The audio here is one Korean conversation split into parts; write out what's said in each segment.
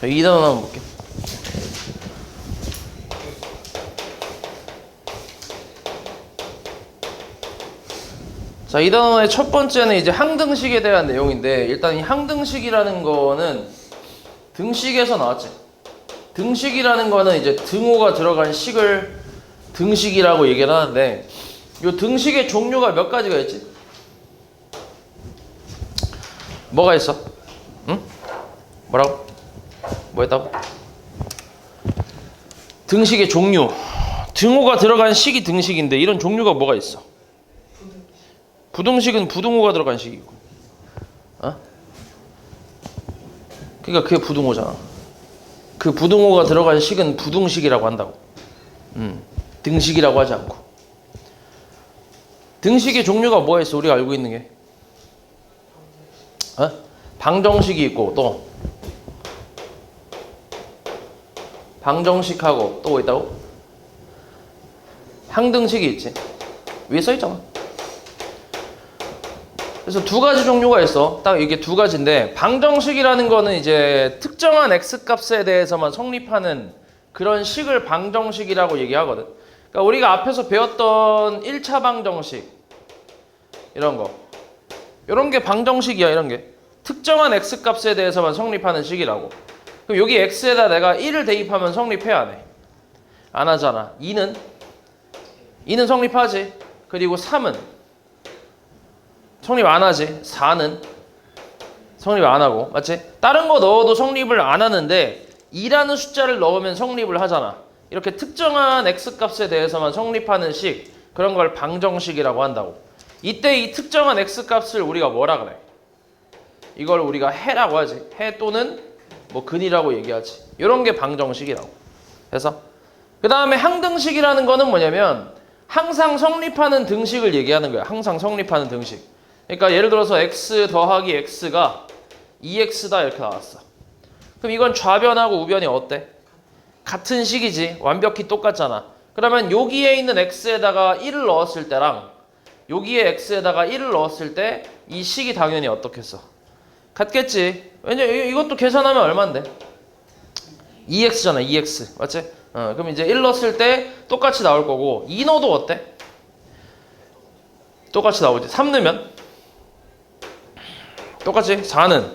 자, 2단원 한번 볼게. 자, 2단원의 첫 번째는 이제 항등식에 대한 내용인데, 일단 이 항등식이라는 거는 등식에서 나왔지. 등식이라는 거는 이제 등호가 들어간 식을 등식이라고 얘기를 하는데, 이 등식의 종류가 몇 가지가 있지? 뭐가 있어? 응? 뭐라고? 뭐 했다고? 등식의 종류. 등호가 들어간 식이 등식인데 이런 종류가 뭐가 있어? 부등식은 부등호가 들어간 식이고, 어? 그러니까 그게 부등호잖아. 그 부등호가 들어간 식은 부등식이라고 한다고. 등식이라고 하지 않고. 등식의 종류가 뭐가 있어? 우리가 알고 있는 게, 어? 방정식이 있고, 또 방정식하고 또 뭐 있다고? 항등식이 있지. 위에 써 있잖아. 그래서 두 가지 종류가 있어. 딱 이게 두 가지인데, 방정식이라는 거는 이제 특정한 x값에 대해서만 성립하는 그런 식을 방정식이라고 얘기하거든. 그러니까 우리가 앞에서 배웠던 1차 방정식 이런 거, 이런 게 방정식이야. 이런 게 특정한 x값에 대해서만 성립하는 식이라고. 그럼 여기 x에다 내가 1을 대입하면 성립해, 안 해? 안 하잖아. 2는 성립하지. 그리고 3은 성립 안 하지. 4는 성립 안 하고, 맞지? 다른 거 넣어도 성립을 안 하는데 2라는 숫자를 넣으면 성립을 하잖아. 이렇게 특정한 x값에 대해서만 성립하는 식, 그런 걸 방정식이라고 한다고. 이때 이 특정한 x값을 우리가 뭐라 그래? 이걸 우리가 해라고 하지. 해 또는 뭐 근이라고 얘기하지. 이런 게 방정식이라고. 그래서 그 다음에 항등식이라는 거는 뭐냐면 항상 성립하는 등식을 얘기하는 거야. 항상 성립하는 등식. 그러니까 예를 들어서 x 더하기 x가 2x다 이렇게 나왔어. 그럼 이건 좌변하고 우변이 어때? 같은 식이지. 완벽히 똑같잖아. 그러면 여기에 있는 x에다가 1을 넣었을 때랑 여기에 x에다가 1을 넣었을 때 이 식이 당연히 어떻겠어? 같겠지. 왜냐면 이것도 계산하면 얼만데? 2x잖아. 2x. 맞지? 그럼 이제 1 넣었을 때 똑같이 나올 거고, 2 넣어도 어때? 똑같이 나오지. 3 넣으면 똑같지? 4는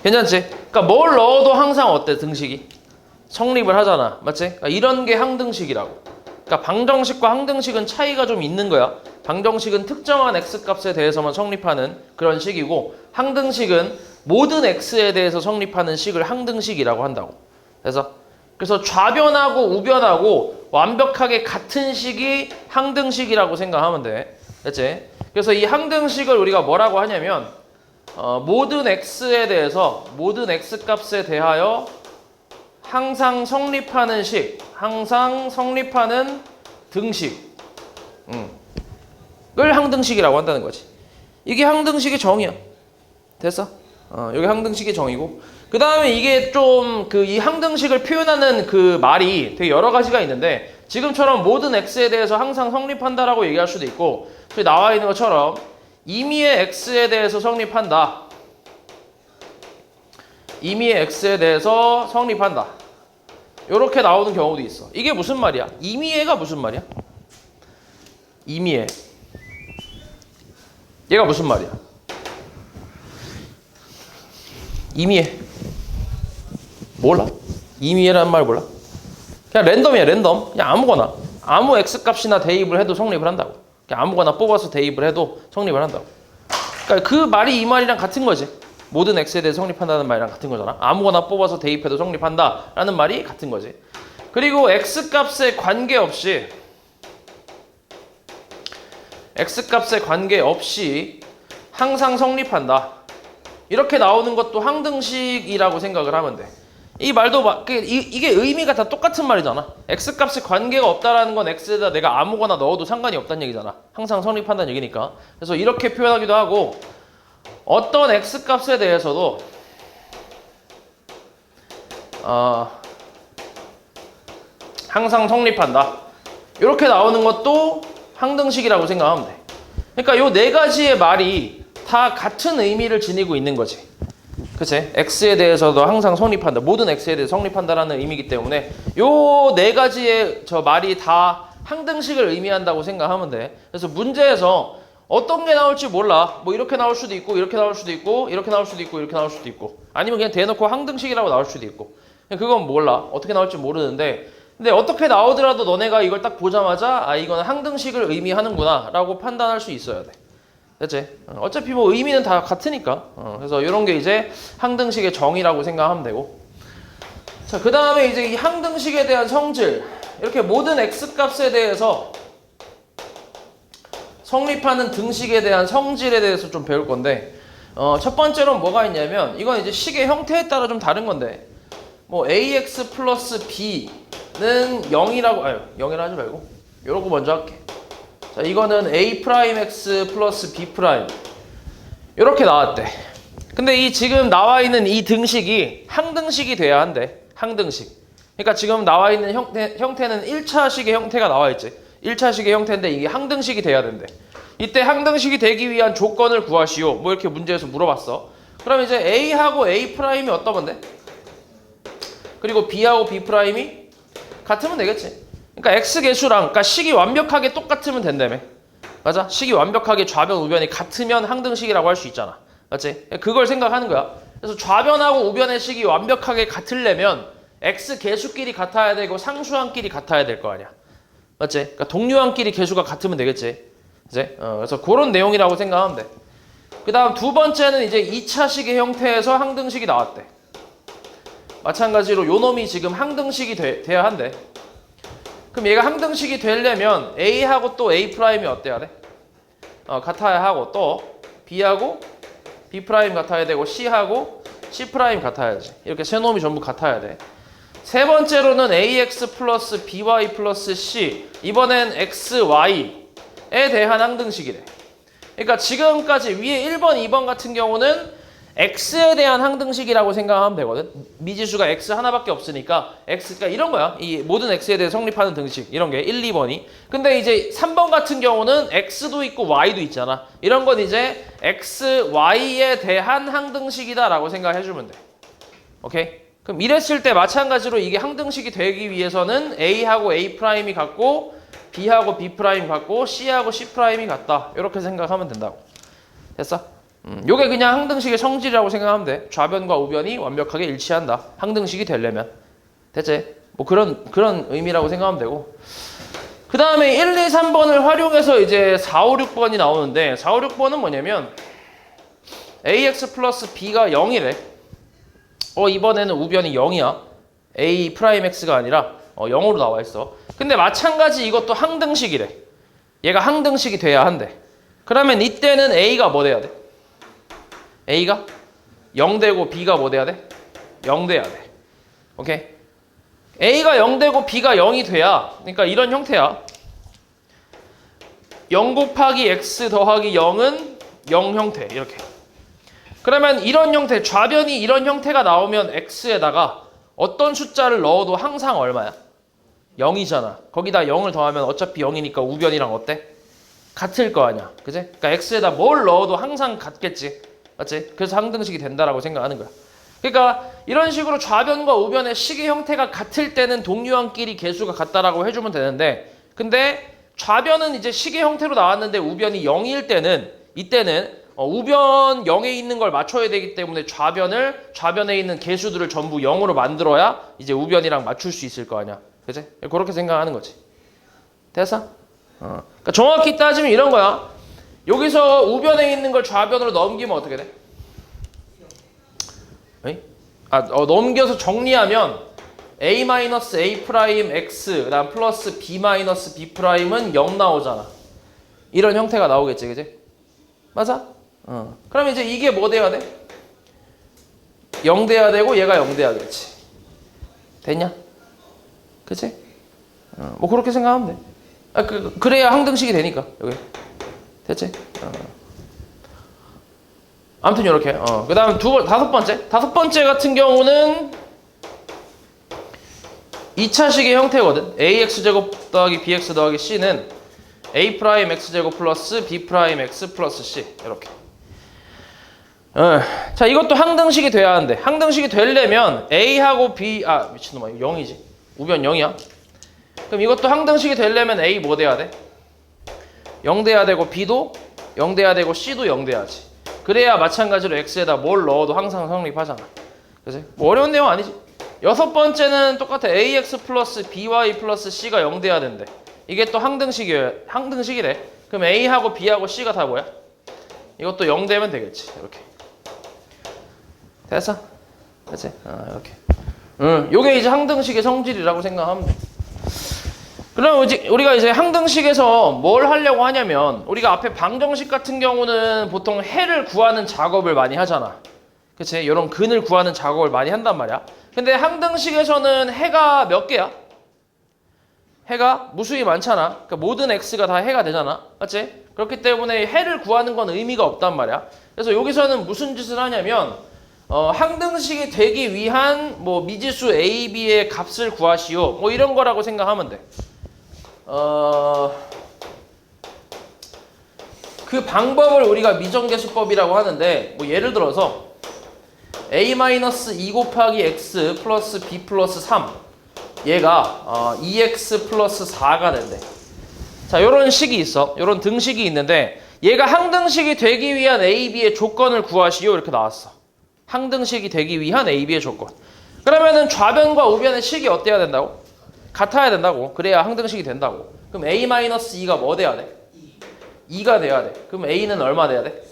괜찮지? 그러니까 뭘 넣어도 항상 어때? 등식이 성립을 하잖아. 맞지? 그러니까 이런 게 항등식이라고. 그러니까 방정식과 항등식은 차이가 좀 있는 거야. 방정식은 특정한 x값에 대해서만 성립하는 그런 식이고, 항등식은 모든 x에 대해서 성립하는 식을 항등식이라고 한다고. 그래서 좌변하고 우변하고 완벽하게 같은 식이 항등식이라고 생각하면 돼. 됐지? 그래서 이 항등식을 우리가 뭐라고 하냐면 모든 x에 대해서, 모든 x값에 대하여 항상 성립하는 식, 항상 성립하는 등식, 을 항등식이라고 한다는 거지. 이게 항등식의 정의야. 됐어? 여기 항등식의 정의고, 그 다음에 이게 좀 이 항등식을 표현하는 그 말이 되게 여러 가지가 있는데, 지금처럼 모든 x에 대해서 항상 성립한다라고 얘기할 수도 있고, 저기 나와 있는 것처럼 임의의 x에 대해서 성립한다. 임의의 x에 대해서 성립한다. 이렇게 나오는 경우도 있어. 이게 무슨 말이야? 임의애가 무슨 말이야? 임의애. 얘가 무슨 말이야? 임의애. 몰라? 임의애라는 말 몰라? 그냥 랜덤이야, 랜덤. 그냥 아무거나. 아무 x값이나 대입을 해도 성립을 한다고. 그냥 아무거나 뽑아서 대입을 해도 성립을 한다고. 그러니까 그 말이 이 말이랑 같은 거지. 모든 x에 대해 성립한다는 말이랑 같은 거잖아. 아무거나 뽑아서 대입해도 성립한다라는 말이 같은 거지. 그리고 x값에 관계없이 항상 성립한다. 이렇게 나오는 것도 항등식이라고 생각을 하면 돼. 이 말도 이게 의미가 다 똑같은 말이잖아. x값에 관계가 없다라는 건 x에다 내가 아무거나 넣어도 상관이 없다는 얘기잖아. 항상 성립한다는 얘기니까. 그래서 이렇게 표현하기도 하고, 어떤 x값에 대해서도 항상 성립한다. 이렇게 나오는 것도 항등식이라고 생각하면 돼. 그러니까 요 네 가지의 말이 다 같은 의미를 지니고 있는 거지. 그치? x에 대해서도 항상 성립한다. 모든 x에 대해서 성립한다라는 의미이기 때문에 요 네 가지의 저 말이 다 항등식을 의미한다고 생각하면 돼. 그래서 문제에서 어떤 게 나올지 몰라. 뭐 이렇게 나올 수도 있고 이렇게 나올 수도 있고 이렇게 나올 수도 있고 이렇게 나올 수도 있고 아니면 그냥 대놓고 항등식이라고 나올 수도 있고 그건 몰라. 어떻게 나올지 모르는데 근데 어떻게 나오더라도 너네가 이걸 딱 보자마자 아 이거는 항등식을 의미하는구나 라고 판단할 수 있어야 돼. 됐지? 어차피 뭐 의미는 다 같으니까. 그래서 이런 게 이제 항등식의 정의라고 생각하면 되고. 자, 그 다음에 이제 이 항등식에 대한 성질. 이렇게 모든 x값에 대해서 성립하는 등식에 대한 성질에 대해서 좀 배울 건데, 첫 번째로는 뭐가 있냐면, 이건 이제 식의 형태에 따라 좀 다른 건데, 뭐 ax 플러스 b는 0이라고, 0이라 하지 말고, 요러고 먼저 할게. 자, 이거는 a 프라임 x 플러스 b 프라임 이렇게 나왔대. 근데 이 지금 나와 있는 이 등식이 항등식이 돼야 한대. 항등식. 그러니까 지금 나와 있는 형태는 1차식의 형태가 나와 있지. 1차식의 형태인데 이게 항등식이 돼야 된대. 이때 항등식이 되기 위한 조건을 구하시오. 뭐 이렇게 문제에서 물어봤어. 그럼 이제 a하고 a 프라임이 어떤 건데? 그리고 b하고 b 프라임이 같으면 되겠지. 그러니까 x 계수랑 그러니까 식이 완벽하게 똑같으면 된다며. 맞아? 식이 완벽하게 좌변 우변이 같으면 항등식이라고 할 수 있잖아. 맞지? 그걸 생각하는 거야. 그래서 좌변하고 우변의 식이 완벽하게 같으려면 x 계수끼리 같아야 되고 상수항끼리 같아야 될 거 아니야. 맞지? 그러니까 동류항끼리 계수가 같으면 되겠지. 이제 그래서 그런 내용이라고 생각하면 돼. 그 다음 두 번째는 이제 2차식의 형태에서 항등식이 나왔대. 마찬가지로 요 놈이 지금 항등식이 돼야 한대. 그럼 얘가 항등식이 되려면 A하고 또 A 프라임이 어때야 돼? 같아야 하고 또 B하고 B 프라임 같아야 되고 C하고 C 프라임 같아야지. 이렇게 세 놈이 전부 같아야 돼. 세 번째로는 AX 플러스 BY 플러스 C 이번엔 XY에 대한 항등식이래. 그러니까 지금까지 위에 1번, 2번 같은 경우는 x에 대한 항등식이라고 생각하면 되거든. 미지수가 x 하나밖에 없으니까 x가 이런 거야. 이 모든 x에 대해 성립하는 등식 이런 게 1, 2번이. 근데 이제 3번 같은 경우는 x도 있고 y도 있잖아. 이런 건 이제 x, y에 대한 항등식이다라고 생각해 주면 돼. 오케이? 그럼 이랬을 때 마찬가지로 이게 항등식이 되기 위해서는 a하고 a 프라임이 같고 b하고 b 프라임 같고 c하고 c 프라임이 같다. 이렇게 생각하면 된다고. 됐어? 요게 그냥 항등식의 성질이라고 생각하면 돼. 좌변과 우변이 완벽하게 일치한다. 항등식이 되려면. 됐지? 뭐 그런 의미라고 생각하면 되고. 그 다음에 1, 2, 3번을 활용해서 이제 4, 5, 6번이 나오는데 4, 5, 6번은 뭐냐면 ax 플러스 b가 0이래. 이번에는 우변이 0이야. a 프라임 x가 아니라 0으로 나와 있어. 근데 마찬가지 이것도 항등식이래. 얘가 항등식이 돼야 한대. 그러면 이때는 a가 뭐 돼야 돼? A가 0 되고 B가 뭐 돼야 돼? 0 돼야 돼. 오케이? A가 0 되고 B가 0이 돼야 그러니까 이런 형태야. 0 곱하기 X 더하기 0은 0 형태 이렇게. 그러면 이런 형태 좌변이 이런 형태가 나오면 X에다가 어떤 숫자를 넣어도 항상 얼마야? 0이잖아. 거기다 0을 더하면 어차피 0이니까 우변이랑 어때? 같을 거 아니야. 그지? 그러니까 X에다 뭘 넣어도 항상 같겠지. 맞지? 그래서 항등식이 된다라고 생각하는 거야. 그러니까 이런 식으로 좌변과 우변의 식의 형태가 같을 때는 동류항끼리 계수가 같다라고 해주면 되는데 근데 좌변은 이제 식의 형태로 나왔는데 우변이 0일 때는 이때는 우변 0에 있는 걸 맞춰야 되기 때문에 좌변에 있는 계수들을 전부 0으로 만들어야 이제 우변이랑 맞출 수 있을 거 아니야. 그치? 그렇게 생각하는 거지. 됐어? 그러니까 정확히 따지면 이런 거야. 여기서 우변에 있는 걸 좌변으로 넘기면 어떻게 돼? 넘겨서 정리하면 a-a 프라임 x 그다음 플러스 b-b 프라임은 0 나오잖아. 이런 형태가 나오겠지, 그지? 맞아? 그럼 이제 이게 뭐 돼야 돼? 0 돼야 되고 얘가 0 돼야겠지. 됐냐? 그치? 뭐 그렇게 생각하면 돼. 그래야 항등식이 되니까 여기. 됐지? 아무튼 이렇게. 그 다음 다섯 번째 같은 경우는 2차식의 형태거든. ax제곱 더하기 bx 더하기 c는 a 프라임 x제곱 플러스 b 프라임 x 플러스 c 이렇게. 자, 이것도 항등식이 돼야 하는데 항등식이 되려면 A하고 B 미친놈아 이거 0이지. 우변 0이야. 그럼 이것도 항등식이 되려면 A 뭐 돼야 돼? 0 돼야 되고 B도 0 돼야 되고 C도 0 돼야지. 그래야 마찬가지로 X에다 뭘 넣어도 항상 성립하잖아. 그치? 뭐 어려운 내용 아니지. 여섯 번째는 똑같아. AX 플러스 BY 플러스 C가 0 돼야 된대. 이게 또 항등식이래. 그럼 A하고 B하고 C가 다 뭐야? 이것도 0 되면 되겠지. 이렇게. 됐어? 그치? 이렇게. 요게 이제 항등식의 성질이라고 생각하면 돼. 그럼 우리가 이제 항등식에서 뭘 하려고 하냐면 우리가 앞에 방정식 같은 경우는 보통 해를 구하는 작업을 많이 하잖아. 그치? 이런 근을 구하는 작업을 많이 한단 말이야. 근데 항등식에서는 해가 몇 개야? 해가 무수히 많잖아. 그러니까 모든 x가 다 해가 되잖아. 맞지? 그렇기 때문에 해를 구하는 건 의미가 없단 말이야. 그래서 여기서는 무슨 짓을 하냐면 항등식이 되기 위한 뭐 미지수 a, b의 값을 구하시오. 뭐 이런 거라고 생각하면 돼. 그 방법을 우리가 미정계수법이라고 하는데 뭐 예를 들어서 a-2 곱하기 x 플러스 b 플러스 3 얘가 2x 플러스 4가 된대. 자, 요런 식이 있어. 요런 등식이 있는데 얘가 항등식이 되기 위한 a, b의 조건을 구하시오 이렇게 나왔어. 항등식이 되기 위한 a, b의 조건. 그러면은 좌변과 우변의 식이 어때야 된다고? 같아야 된다고. 그래야 항등식이 된다고. 그럼 a-2가 뭐 돼야 돼? 2가 돼야 돼. 그럼 a는 얼마 돼야 돼?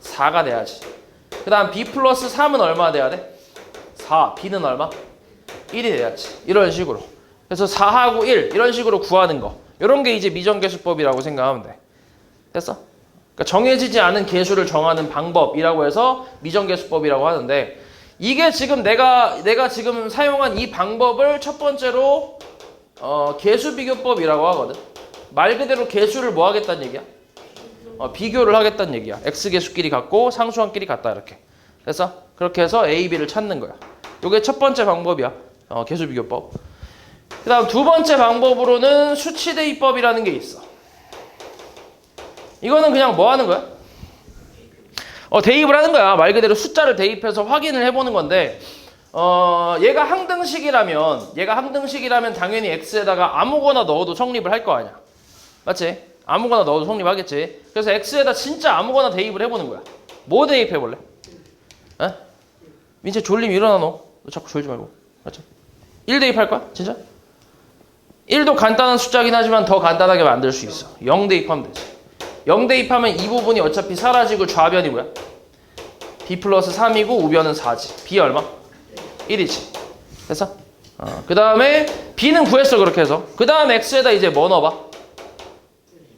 4가 돼야지. 그 다음 b 플러스 3은 얼마 돼야 돼? 4. b는 얼마? 1이 돼야지. 이런 식으로. 그래서 4하고 1 이런 식으로 구하는 거. 이런 게 이제 미정계수법이라고 생각하면 돼. 됐어? 그러니까 정해지지 않은 계수를 정하는 방법이라고 해서 미정계수법이라고 하는데 이게 지금 내가 지금 사용한 이 방법을 첫 번째로 계수비교법이라고 하거든. 말 그대로 계수를 뭐 하겠다는 얘기야? 비교를 하겠다는 얘기야. X계수끼리 같고 상수항끼리 같다 이렇게. 그래서 그렇게 해서 A, B를 찾는 거야. 이게 첫 번째 방법이야. 계수비교법. 그 다음 두 번째 방법으로는 수치대입법이라는 게 있어. 이거는 그냥 뭐 하는 거야? 대입을 하는 거야. 말 그대로 숫자를 대입해서 확인을 해보는 건데 얘가 항등식이라면 당연히 X에다가 아무거나 넣어도 성립을 할 거 아니야. 맞지? 아무거나 넣어도 성립하겠지. 그래서 X에다 진짜 아무거나 대입을 해보는 거야. 뭐 대입해볼래? 에? 민채 졸림 일어나 너 자꾸 졸지 말고. 맞지? 1 대입할 거야? 진짜? 1도 간단한 숫자긴 하지만 더 간단하게 만들 수 있어. 0 대입하면 되지. 0 대입하면 이 부분이 어차피 사라지고 좌변이 뭐야? b 플러스 3이고 우변은 4지. b 얼마? 1이지. 됐어? 그 다음에 b는 구했어 그렇게 해서. 그 다음 x에다 이제 뭐 넣어봐?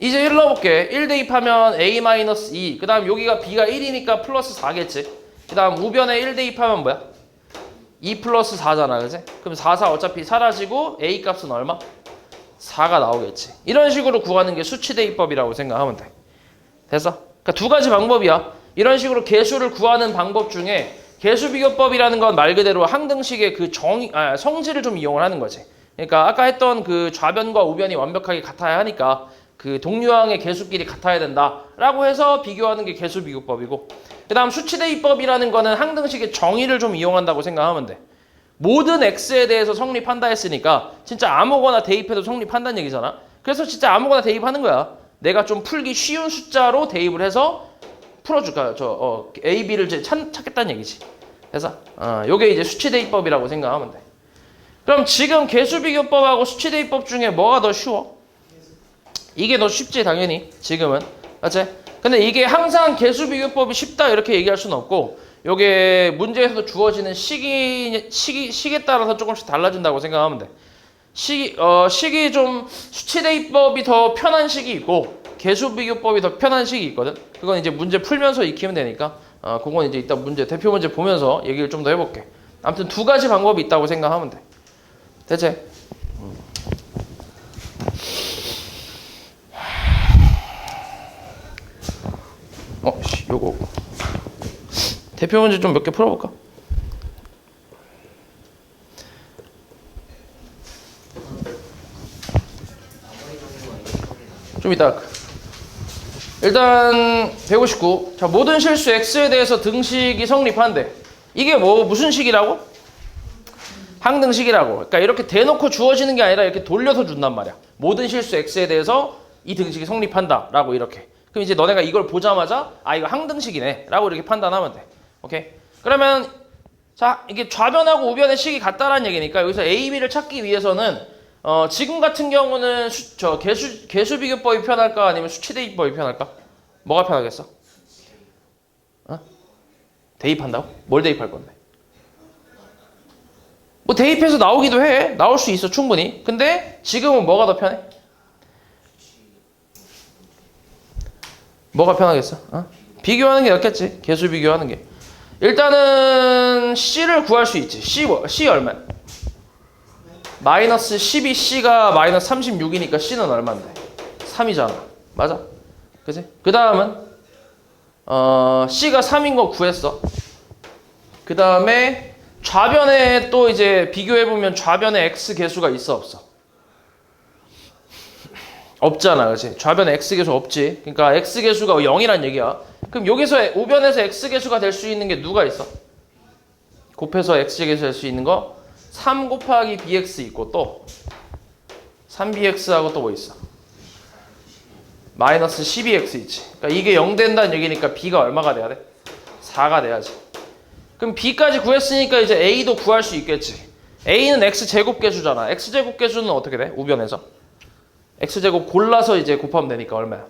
이제 1 넣어볼게. 1 대입하면 a-2. 그 다음 여기가 b가 1이니까 플러스 4겠지. 그 다음 우변에 1 대입하면 뭐야? 2 플러스 4잖아. 그치? 그럼 4 어차피 사라지고 a 값은 얼마? 4가 나오겠지. 이런 식으로 구하는 게 수치대입법이라고 생각하면 돼. 됐어? 그러니까 두 가지 방법이야. 이런 식으로 계수를 구하는 방법 중에 계수비교법이라는 건 말 그대로 항등식의 그 성질을 좀 이용을 하는 거지. 그러니까 아까 했던 그 좌변과 우변이 완벽하게 같아야 하니까 그 동류항의 계수끼리 같아야 된다라고 해서 비교하는 게 계수비교법이고, 그 다음 수치대입법이라는 거는 항등식의 정의를 좀 이용한다고 생각하면 돼. 모든 x에 대해서 성립한다 했으니까 진짜 아무거나 대입해도 성립한다는 얘기잖아. 그래서 진짜 아무거나 대입하는 거야. 내가 좀 풀기 쉬운 숫자로 대입을 해서 풀어줄까? A, B를 이제 찾겠다는 얘기지. 그래서 요게 이제 수치대입법이라고 생각하면 돼. 그럼 지금 계수비교법하고 수치대입법 중에 뭐가 더 쉬워? 이게 더 쉽지 당연히 지금은. 맞지? 근데 이게 항상 계수비교법이 쉽다 이렇게 얘기할 수는 없고 요게 문제에서 주어지는 식에 따라서 조금씩 달라진다고 생각하면 돼. 식이 좀 수치대입법이 더 편한 식이 있고 계수비교법이 더 편한 식이 있거든. 그건 이제 문제 풀면서 익히면 되니까 그건 이제 이따 대표 문제 보면서 얘기를 좀 더 해볼게. 아무튼 두 가지 방법이 있다고 생각하면 돼. 됐지? 요거 대표 문제 좀 몇 개 풀어볼까? 좀 이따 일단 159. 자, 모든 실수 x에 대해서 등식이 성립한대. 이게 무슨 식이라고? 항등식이라고. 그러니까 이렇게 대놓고 주어지는 게 아니라 이렇게 돌려서 준단 말이야. 모든 실수 x에 대해서 이 등식이 성립한다 라고 이렇게. 그럼 이제 너네가 이걸 보자마자 이거 항등식이네 라고 이렇게 판단하면 돼. 오케이? 그러면 자, 이게 좌변하고 우변의 식이 같다라는 얘기니까 여기서 A, B를 찾기 위해서는 지금 같은 경우는 개수 비교법이 편할까 아니면 수치 대입법이 편할까? 뭐가 편하겠어? 대입한다고? 뭘 대입할 건데? 뭐 대입해서 나오기도 해. 나올 수 있어 충분히. 근데 지금은 뭐가 더 편해? 뭐가 편하겠어? 비교하는 게 낫겠지. 개수 비교하는 게. 일단은 C를 구할 수 있지. C 얼마야? 마이너스 12C가 마이너스 36이니까 C는 얼마인데? 3이잖아. 맞아? 그치? 그 다음은 C가 3인 거 구했어. 그 다음에 좌변에 또 이제 비교해보면 좌변에 X 개수가 있어 없어? 없잖아. 그치? 좌변에 X 개수 없지. 그러니까 X 개수가 0이란 얘기야. 그럼 여기서 우변에서 X 개수가 될 수 있는 게 누가 있어? 곱해서 X 개수 될 수 있는 거 3 곱하기 BX 있고 또 3BX하고 또 뭐 있어? 마이너스 12X 있지. 그러니까 이게 0 된다는 얘기니까 B가 얼마가 돼야 돼? 4가 돼야지. 그럼 B까지 구했으니까 이제 A도 구할 수 있겠지. A는 X제곱 개수잖아. X제곱 개수는 어떻게 돼? 우변에서. X제곱 골라서 이제 곱하면 되니까 얼마야?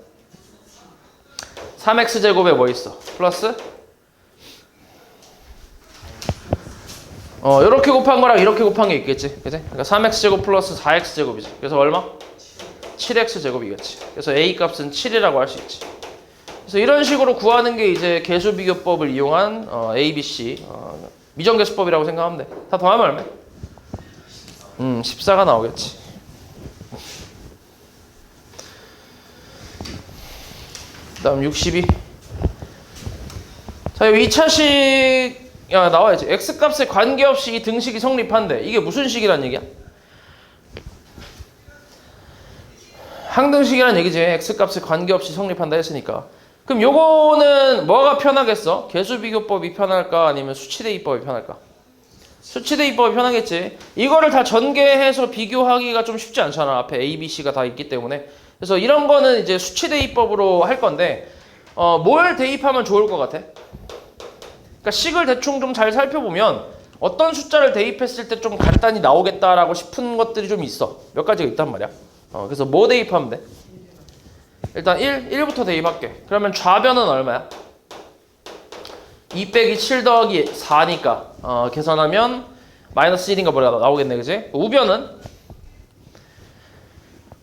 3X제곱에 뭐 있어? 플러스? 이렇게 곱한 거랑 이렇게 곱한 게 있겠지. 그치? 그러니까 3X제곱 플러스 4X제곱이지. 그래서 얼마? 7X제곱이겠지. 그래서 A 값은 7이라고 할 수 있지. 그래서 이런 식으로 구하는 게 이제 개수비교법을 이용한 ABC 미정개수법이라고 생각하면 돼. 다 더하면 얼마야? 14가 나오겠지. 그 다음 62. 자, 여기 2차식 나와야지. X값에 관계없이 이 등식이 성립한대. 이게 무슨 식이란 얘기야? 항등식이란 얘기지. X값에 관계없이 성립한다 했으니까. 그럼 요거는 뭐가 편하겠어? 개수비교법이 편할까? 아니면 수치대입법이 편할까? 수치대입법이 편하겠지. 이거를 다 전개해서 비교하기가 좀 쉽지 않잖아. 앞에 A, B, C가 다 있기 때문에. 그래서 이런 거는 이제 수치대입법으로 할 건데 뭘 대입하면 좋을 것 같아? 그러니까 식을 대충 좀 잘 살펴보면 어떤 숫자를 대입했을 때 좀 간단히 나오겠다라고 싶은 것들이 좀 있어. 몇 가지가 있단 말이야. 그래서 뭐 대입하면 돼? 일단 1부터 대입할게. 그러면 좌변은 얼마야? 2 빼기 7 더하기 4니까 계산하면 마이너스 1인가 뭐가 나오겠네. 그지? 우변은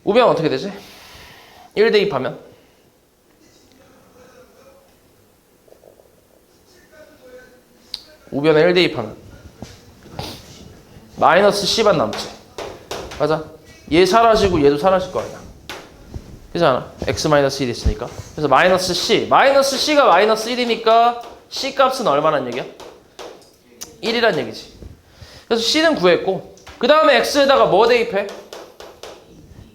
어떻게 되지? 1 대입하면 우변에 1 대입하면 마이너스 10만 남지. 맞아? 얘 사라지고 얘도 사라질 거 아니야. 그잖아. x-1 있으니까. 그래서 마이너스 C. 마이너스 C가 마이너스 1이니까 C 값은 얼마란 얘기야? 1이란 얘기지. 그래서 C는 구했고 그 다음에 X에다가 뭐 대입해?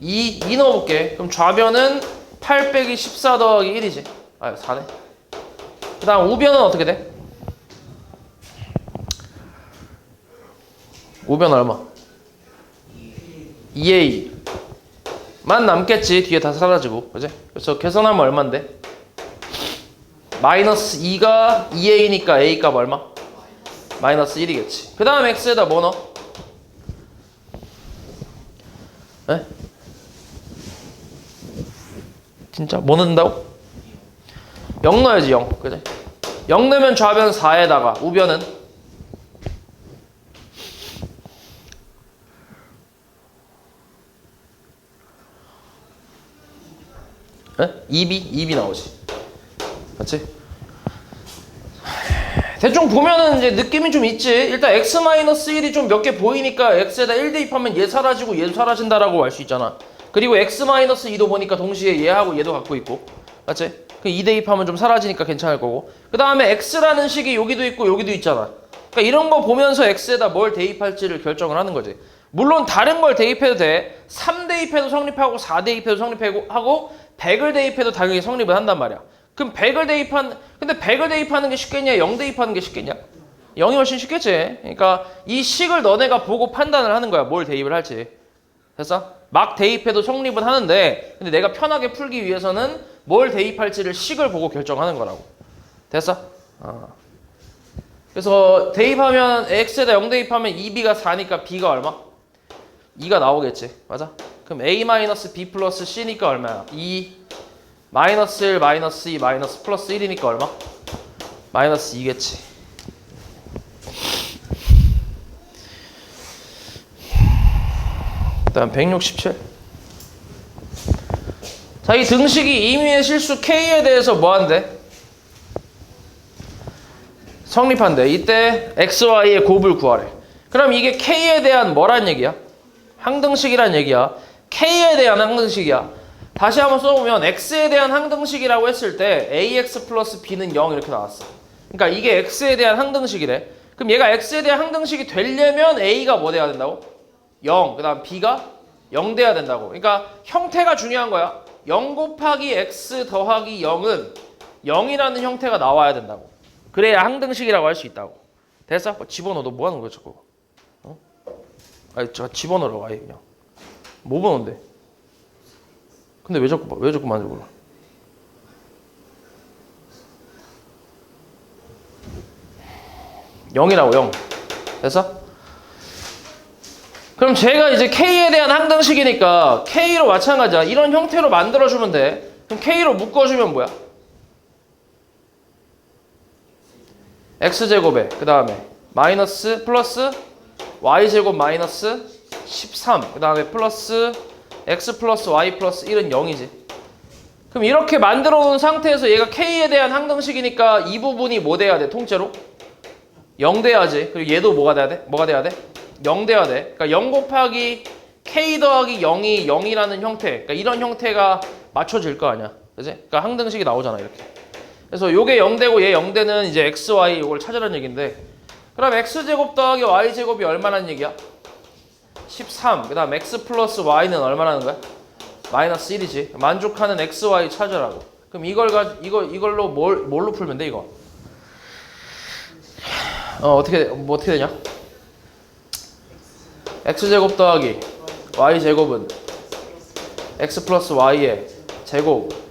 2 넣어볼게. 그럼 좌변은 8 빼기 14 더하기 1이지. 4네. 그 다음 우변은 어떻게 돼? 우변 얼마? 2A 만 남겠지. 뒤에 다 사라지고. 그지? 그래서 계산하면 얼만데? 마이너스 2가 2A니까 A 값 얼마? 마이너스 1이겠지. 그 다음 X에다 뭐 넣어? 에? 진짜? 뭐 넣는다고? 0 넣어야지 0. 그지? 0 넣으면 좌변 4에다가 우변은? 에? 2B 나오지. 맞지? 대충 보면은 이제 느낌이 좀 있지. 일단 x-1이 좀 몇 개 보이니까 x에다 1 대입하면 얘 사라지고 얘도 사라진다라고 알 수 있잖아. 그리고 x-2도 보니까 동시에 얘하고 얘도 갖고 있고. 맞지? 그 2 대입하면 좀 사라지니까 괜찮을 거고. 그 다음에 x라는 식이 여기도 있고 여기도 있잖아. 그러니까 이런 거 보면서 x에다 뭘 대입할지를 결정을 하는 거지. 물론 다른 걸 대입해도 돼. 3 대입해도 성립하고 4 대입해도 성립하고 100을 대입해도 당연히 성립을 한단 말이야. 그럼 100을 근데 100을 대입하는 게 쉽겠냐? 0 대입하는 게 쉽겠냐? 0이 훨씬 쉽겠지. 그러니까 이 식을 너네가 보고 판단을 하는 거야. 뭘 대입을 할지. 됐어? 막 대입해도 성립은 하는데 근데 내가 편하게 풀기 위해서는 뭘 대입할지를 식을 보고 결정하는 거라고. 됐어? 그래서 대입하면 x에다 0 대입하면 2b가 4니까 b가 얼마? 2가 나오겠지. 맞아? 그럼 a-b 플러스 c니까 얼마야? 2 마이너스 1 마이너스 2 마이너스 플러스 1이니까 얼마? 마이너스 2겠지. 그다음 167. 자, 이 등식이 임의의 실수 k에 대해서 뭐 한대? 성립한대. 이때 x, y의 곱을 구하래. 그럼 이게 k에 대한 뭐란 얘기야? 항등식이란 얘기야. k에 대한 항등식이야. 다시 한번 써보면 x에 대한 항등식이라고 했을 때 ax 플러스 b는 0 이렇게 나왔어. 그러니까 이게 x에 대한 항등식이래. 그럼 얘가 x에 대한 항등식이 되려면 a가 뭐 돼야 된다고? 0. 그 다음 b가 0 돼야 된다고. 그러니까 형태가 중요한 거야. 0 곱하기 x 더하기 0은 0이라는 형태가 나와야 된다고. 그래야 항등식이라고 할 수 있다고. 됐어? 집어넣어. 너 뭐 하는 거야 자꾸? 아니 저 집어넣으라고 아예 그냥. 뭐 보는데? 근데 왜 자꾸 만들고 그래? (0이라고) 0. 됐어? 그럼 제가 이제 k에 대한 항등식이니까 k로 마찬가지야. 이런 형태로 만들어주면 돼. 그럼 k로 묶어주면 뭐야? x제곱에 그 다음에 마이너스 플러스 y제곱 마이너스 13 그 다음에 플러스 x 플러스 y 플러스 1은 0이지. 그럼 이렇게 만들어 놓은 상태에서 얘가 k에 대한 항등식이니까 이 부분이 뭐 돼야 돼? 통째로? 0 돼야지. 그리고 얘도 뭐가 돼야 돼? 뭐가 돼야 돼? 0 돼야 돼. 그러니까 0 곱하기 k 더하기 0이 0이라는 형태. 그러니까 이런 형태가 맞춰질 거 아니야. 그지? 그러니까 항등식이 나오잖아, 이렇게. 그래서 요게 0 되고 얘 0 되는 이제 x, y 요걸 찾으라는 얘기인데 그럼 x제곱 더하기 y제곱이 얼마라는 얘기야? 13. 그 다음 x 플러스 y는 얼마라는 거야? 마이너스 1이지. 만족하는 x, y 찾으라고. 그럼 이걸로 뭘로 풀면 돼, 이거? 어떻게 되냐? x제곱 더하기 y제곱은 x 플러스 y의 제곱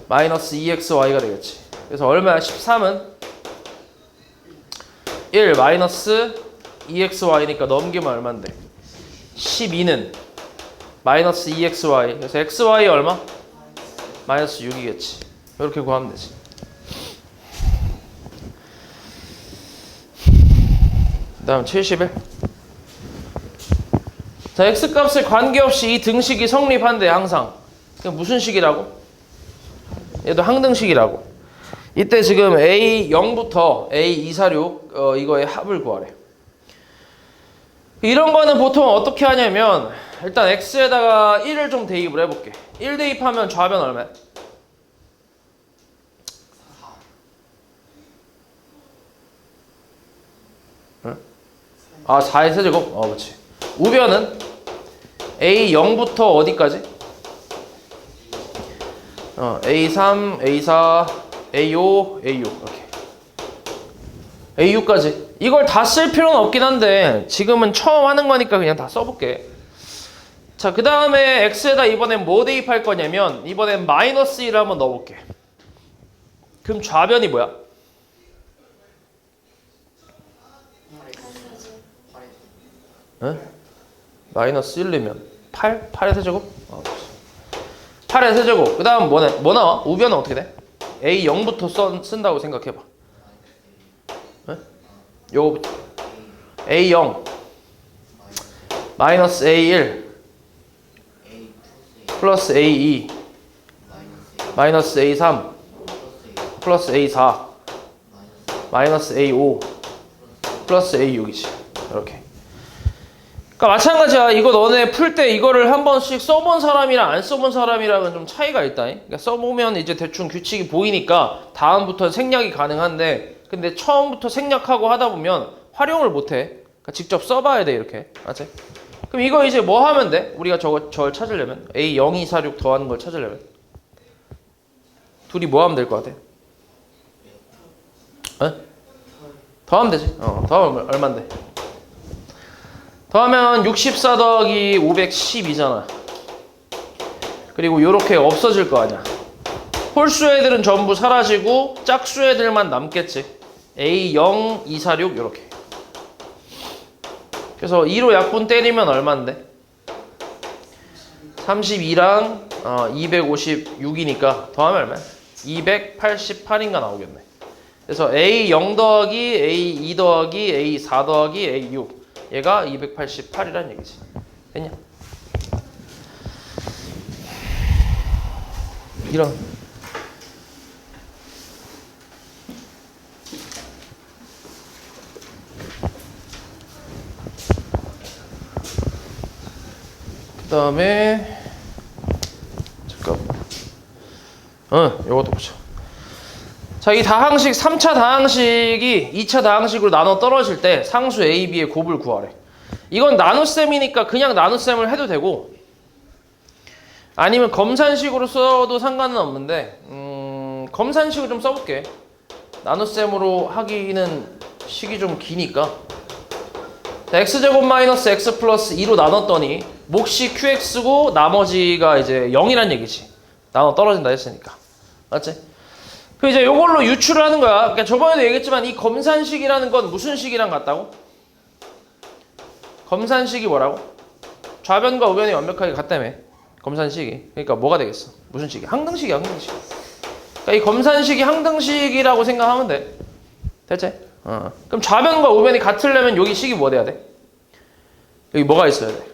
마이너스 2xy가 되겠지. 그래서 얼마야? 13은 1 마이너스 2xy니까 넘기면 얼만데? 12는 마이너스 2xy. 그래서 xy 얼마? 마이너스 6이겠지. 이렇게 구하면 되지. 그 다음 71. 자, x값에 관계없이 이 등식이 성립한대 항상. 무슨 식이라고? 얘도 항등식이라고. 이때 지금 A0부터 A246 이거의 합을 구하래. 이런 거는 보통 어떻게 하냐면 일단 x에다가 1을 좀 대입을 해볼게. 1 대입하면 좌변 얼마야? 응? 4의 세제곱? 그렇지. 우변은 A0부터 어디까지? A3, A4, A5, A6 이렇게 A6까지. 이걸 다 쓸 필요는 없긴 한데 지금은 처음 하는 거니까 그냥 다 써볼게. 자, 그 다음에 x에다 이번엔 뭐 대입할 거냐면 이번엔 마이너스 1을 한번 넣어볼게. 그럼 좌변이 뭐야? 응? 마이너스 1이면 8? 8의 세제곱? 8의 세제곱. 그 다음 뭐 나와? 우변은 어떻게 돼? A0부터 쓴다고 생각해봐. 네? 요거부터 A0 마이너스 A1 플러스 A2 마이너스 A3 플러스 A4 마이너스 A5 플러스 A6이지. 이렇게. 그러니까 마찬가지야. 이거 너네 풀 때 이거를 한 번씩 써본 사람이랑 안 써본 사람이랑은 좀 차이가 있다. 그러니까 써보면 이제 대충 규칙이 보이니까 다음부터 생략이 가능한데 근데 처음부터 생략하고 하다 보면 활용을 못해. 그러니까 직접 써봐야 돼 이렇게. 맞지? 그럼 이거 이제 뭐 하면 돼? 우리가 저걸 찾으려면 A0246 더하는 걸 찾으려면 둘이 뭐 하면 될 것 같아? 에? 더하면 되지. 더하면 얼만데? 더하면 64 더하기 512잖아. 그리고 요렇게 없어질 거 아니야. 홀수 애들은 전부 사라지고 짝수 애들만 남겠지. A0, 246 요렇게. 그래서 2로 약분 때리면 얼만데? 32랑 256이니까 더하면 얼마야? 288인가 나오겠네. 그래서 A0 더하기 A2 더하기 A4 더하기 A6 얘가 288이란 얘기지. 됐냐? 이런 그 다음에 잠깐 요것도 보자. 자, 이 다항식 3차 다항식이 2차 다항식으로 나눠 떨어질 때 상수 A, B의 곱을 구하래. 이건 나눗셈이니까 그냥 나눗셈을 해도 되고 아니면 검산식으로 써도 상관은 없는데 검산식으로 좀 써볼게. 나눗셈으로 하기는 식이 좀 기니까 x제곱 마이너스 x 플러스 2로 나눴더니 몫이 qx고 나머지가 이제 0이란 얘기지. 나눠 떨어진다 했으니까. 맞지? 그 이제 요걸로 유출을 하는 거야. 그러니까 저번에도 얘기했지만 이 검산식이라는 건 무슨 식이랑 같다고? 검산식이 뭐라고? 좌변과 우변이 완벽하게 같다며. 검산식이. 그러니까 뭐가 되겠어? 무슨 식이? 항등식이야, 항등식. 그러니까 이 검산식이 항등식이라고 생각하면 돼. 됐지? 그럼 좌변과 우변이 같으려면 여기 식이 뭐 돼야 돼? 여기 뭐가 있어야 돼?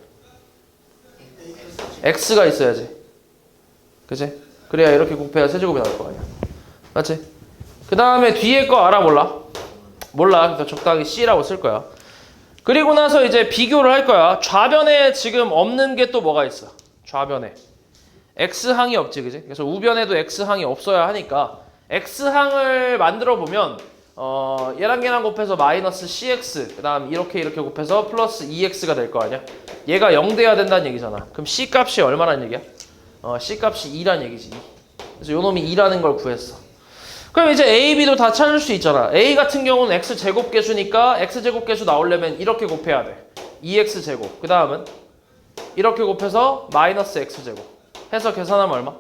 x가 있어야지. 그치? 그래야 이렇게 곱해야 세제곱이 나올 거 아니야. 맞지? 그 다음에 뒤에 거 알아 몰라? 몰라. 그래서 적당히 C라고 쓸 거야. 그리고 나서 이제 비교를 할 거야. 좌변에 지금 없는 게 또 뭐가 있어? 좌변에 X항이 없지, 그지? 그래서 우변에도 X항이 없어야 하니까 X항을 만들어 보면 얘랑 걔랑 곱해서 마이너스 CX 그 다음 이렇게 곱해서 플러스 2X가 될 거 아니야? 얘가 0 돼야 된다는 얘기잖아. 그럼 C 값이 얼마란 얘기야? C 값이 2란 얘기지. 그래서 요 놈이 2라는 걸 구했어. 그럼 이제 A, B도 다 찾을 수 있잖아. A 같은 경우는 X제곱 계수니까 X제곱 계수 나오려면 이렇게 곱해야 돼. 2X제곱. 그 다음은 이렇게 곱해서 마이너스 X제곱. 해서 계산하면 얼마?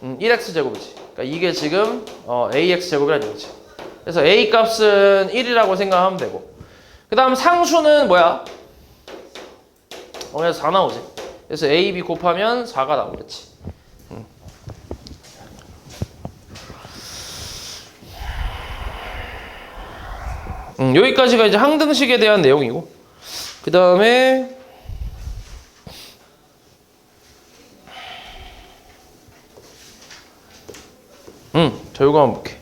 1X제곱이지. 그러니까 이게 지금 AX제곱이라는 얘기지. 그래서 A 값은 1이라고 생각하면 되고. 그 다음 상수는 뭐야? 그래서 4 나오지. 그래서 A, B 곱하면 4가 나오겠지. 여기까지가 이제 항등식에 대한 내용이고 그 다음에 자 요거 한번 볼게.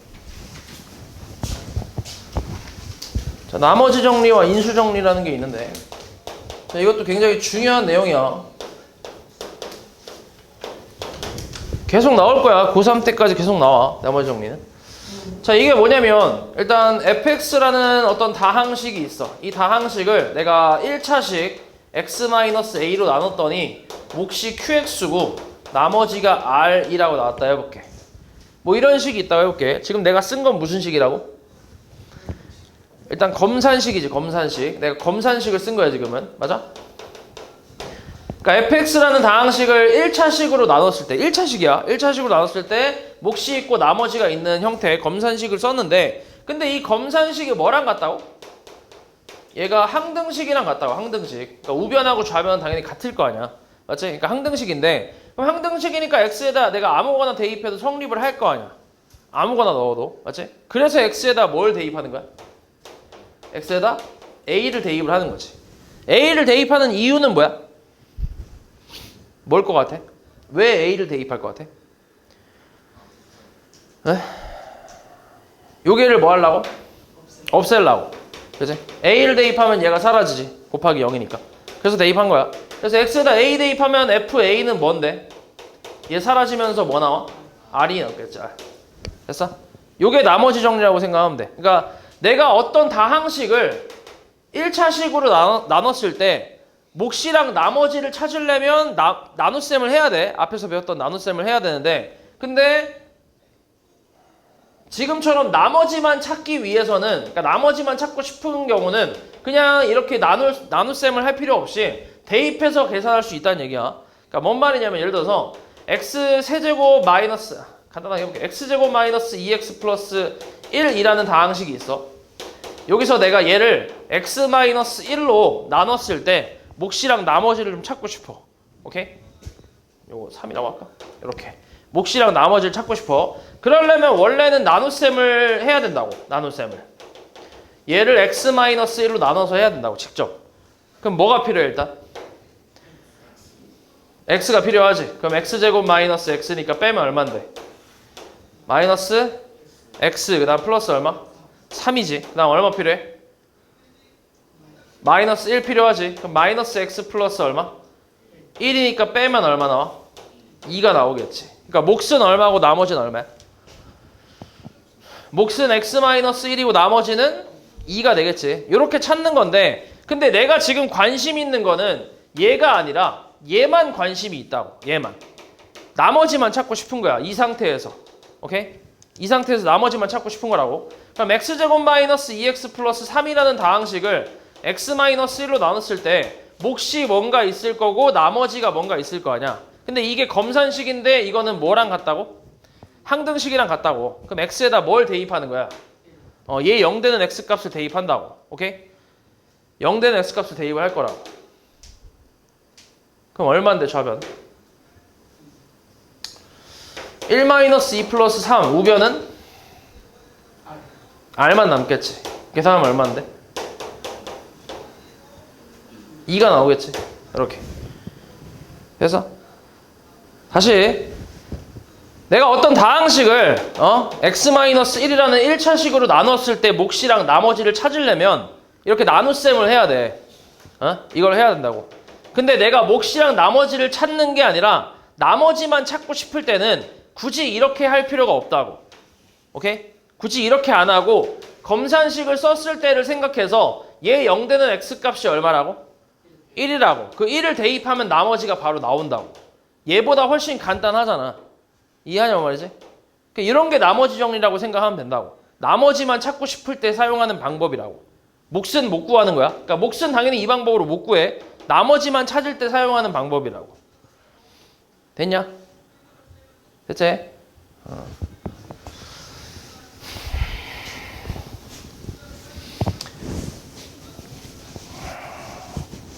자 나머지 정리와 인수 정리라는 게 있는데 자 이것도 굉장히 중요한 내용이야. 계속 나올 거야. 고3 때까지 계속 나와. 나머지 정리는. 자 이게 뭐냐면 일단 fx라는 어떤 다항식이 있어. 이 다항식을 내가 1차식 x-a로 나눴더니 몫이 qx고 나머지가 r이라고 나왔다 해볼게. 뭐 이런 식이 있다고 해볼게. 지금 내가 쓴 건 무슨 식이라고? 일단 검산식이지. 검산식. 내가 검산식을 쓴 거야 지금은. 맞아? 그러니까 fx라는 다항식을 1차식으로 나눴을 때 1차식이야. 1차식으로 나눴을 때 몫이 있고 나머지가 있는 형태의 검산식을 썼는데 근데 이 검산식이 뭐랑 같다고? 얘가 항등식이랑 같다고. 항등식. 그러니까 우변하고 좌변은 당연히 같을 거 아니야. 맞지? 그러니까 항등식인데 그럼 항등식이니까 x에다 내가 아무거나 대입해도 성립을 할 거 아니야. 아무거나 넣어도. 맞지? 그래서 x에다 뭘 대입하는 거야? x에다 a를 대입을 하는 거지. a를 대입하는 이유는 뭐야? 뭘 것 같아? 왜 A를 대입할 것 같아? 요게를 뭐 하려고? 없애려고. 그치? A를 대입하면 얘가 사라지지. 곱하기 0이니까. 그래서 대입한 거야. 그래서 X에다 A 대입하면 FA는 뭔데? 얘 사라지면서 뭐 나와? R이 나왔겠지. R. 됐어? 요게 나머지 정리라고 생각하면 돼. 그러니까 내가 어떤 다항식을 1차식으로 나눴을 때 몫이랑 나머지를 찾으려면 나눗셈을 해야 돼. 앞에서 배웠던 나눗셈을 해야 되는데 근데 지금처럼 나머지만 찾기 위해서는, 그러니까 나머지만 찾고 싶은 경우는 그냥 이렇게 나눗셈을 할 필요 없이 대입해서 계산할 수 있다는 얘기야. 그러니까 뭔 말이냐면 예를 들어서 x 세제곱 마이너스, 간단하게 해볼게. x제곱 마이너스 2x 플러스 1이라는 다항식이 있어. 여기서 내가 얘를 x 마이너스 1로 나눴을 때 몫이랑 나머지를 좀 찾고 싶어. 오케이? 요거 3이라고 할까? 이렇게 몫이랑 나머지를 찾고 싶어. 그러려면 원래는 나눗셈을 해야 된다고. 나눗셈을. 얘를 x 마이너스 1로 나눠서 해야 된다고. 직접. 그럼 뭐가 필요해 일단? x가 필요하지. 그럼 x제곱 마이너스 x니까 빼면 얼만데? 마이너스 x 그 다음 플러스 얼마? 3이지. 그 다음 얼마 필요해? 마이너스 1 필요하지. 그럼 마이너스 x 플러스 얼마? 1이니까 빼면 얼마 나와? 2가 나오겠지. 그러니까 몫은 얼마고 나머지는 얼마야? 몫은 x 마이너스 1이고 나머지는 2가 되겠지. 이렇게 찾는 건데, 근데 내가 지금 관심 있는 거는 얘가 아니라 얘만 관심이 있다고. 얘만. 나머지만 찾고 싶은 거야. 이 상태에서. 오케이? 이 상태에서 나머지만 찾고 싶은 거라고. 그럼 x제곱 마이너스 2x 플러스 3이라는 다항식을 x 마이너스 1로 나눴을 때 몫이 뭔가 있을 거고 나머지가 뭔가 있을 거 아니야. 근데 이게 검산식인데 이거는 뭐랑 같다고? 항등식이랑 같다고. 그럼 x에다 뭘 대입하는 거야? 얘 0 되는 x 값을 대입한다고. 오케이? 0 되는 x 값을 대입을 할 거라고. 그럼 얼마인데 좌변? 1-2 플러스 3 우변은? r만 남겠지. 계산하면 얼마인데? 2가 나오겠지. 이렇게. 그래서 다시 내가 어떤 다항식을 x-1이라는 1차식으로 나눴을 때 몫이랑 나머지를 찾으려면 이렇게 나눗셈을 해야 돼. 이걸 해야 된다고. 근데 내가 몫이랑 나머지를 찾는 게 아니라 나머지만 찾고 싶을 때는 굳이 이렇게 할 필요가 없다고. 오케이? 굳이 이렇게 안 하고 검산식을 썼을 때를 생각해서 얘 0 되는 x값이 얼마라고? 1이라고. 그 1을 대입하면 나머지가 바로 나온다고. 얘보다 훨씬 간단하잖아. 이해하냐고 말이지? 이런 게 나머지 정리라고 생각하면 된다고. 나머지만 찾고 싶을 때 사용하는 방법이라고. 몫은 못 구하는 거야. 그러니까 몫은 당연히 이 방법으로 못 구해. 나머지만 찾을 때 사용하는 방법이라고. 됐냐? 됐지?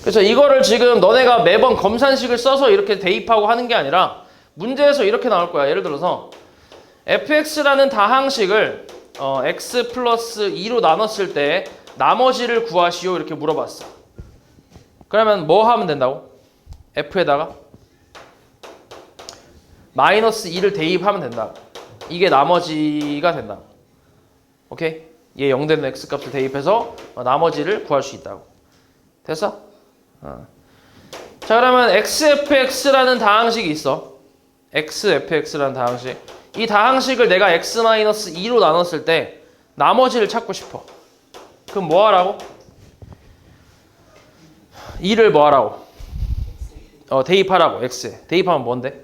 그래서 이거를 지금 너네가 매번 검산식을 써서 이렇게 대입하고 하는 게 아니라 문제에서 이렇게 나올 거야. 예를 들어서 fx라는 다항식을 x 플러스 2로 나눴을 때 나머지를 구하시오 이렇게 물어봤어. 그러면 뭐 하면 된다고? f에다가 마이너스 2를 대입하면 된다. 이게 나머지가 된다고. 오케이? 얘 0 되는 x 값을 대입해서 나머지를 구할 수 있다고. 됐어? 자 그러면 xfx라는 다항식이 있어. xfx라는 다항식. 이 다항식을 내가 x-2로 나눴을 때 나머지를 찾고 싶어. 그럼 뭐 하라고? 2를 뭐 하라고? 대입하라고. x에. 대입하면 뭔데?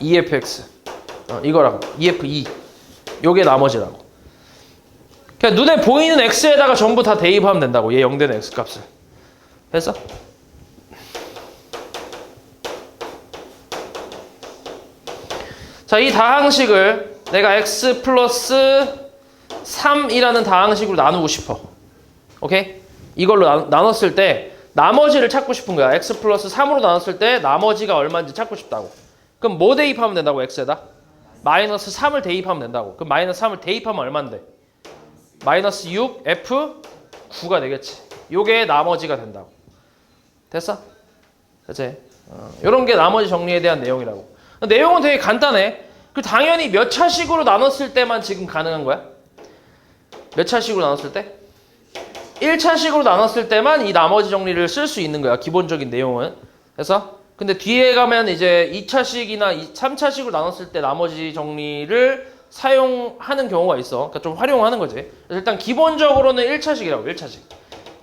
2fx. 이거라고. 2f2. 요게 나머지라고. 그냥 눈에 보이는 x에다가 전부 다 대입하면 된다고. 얘 0 되는 x 값을. 됐어? 자, 이 다항식을 내가 x 플러스 3이라는 다항식으로 나누고 싶어. 오케이? 이걸로 나눴을 때 나머지를 찾고 싶은 거야. x 플러스 3으로 나눴을 때 나머지가 얼마인지 찾고 싶다고. 그럼 뭐 대입하면 된다고? x에다? 마이너스 3을 대입하면 된다고. 그럼 마이너스 3을 대입하면 얼마인데? 마이너스 6 f 9가 되겠지. 요게 나머지가 된다고. 됐어? 됐지? 요런 게 나머지 정리에 대한 내용이라고. 내용은 되게 간단해. 그 당연히 몇 차식으로 나눴을 때만 지금 가능한 거야? 몇 차식으로 나눴을 때? 1차식으로 나눴을 때만 이 나머지 정리를 쓸 수 있는 거야. 기본적인 내용은. 그래서 근데 뒤에 가면 이제 2차식이나 3차식으로 나눴을 때 나머지 정리를 사용하는 경우가 있어. 그러니까 좀 활용하는 거지. 그래서 일단 기본적으로는 1차식이라고. 1차식.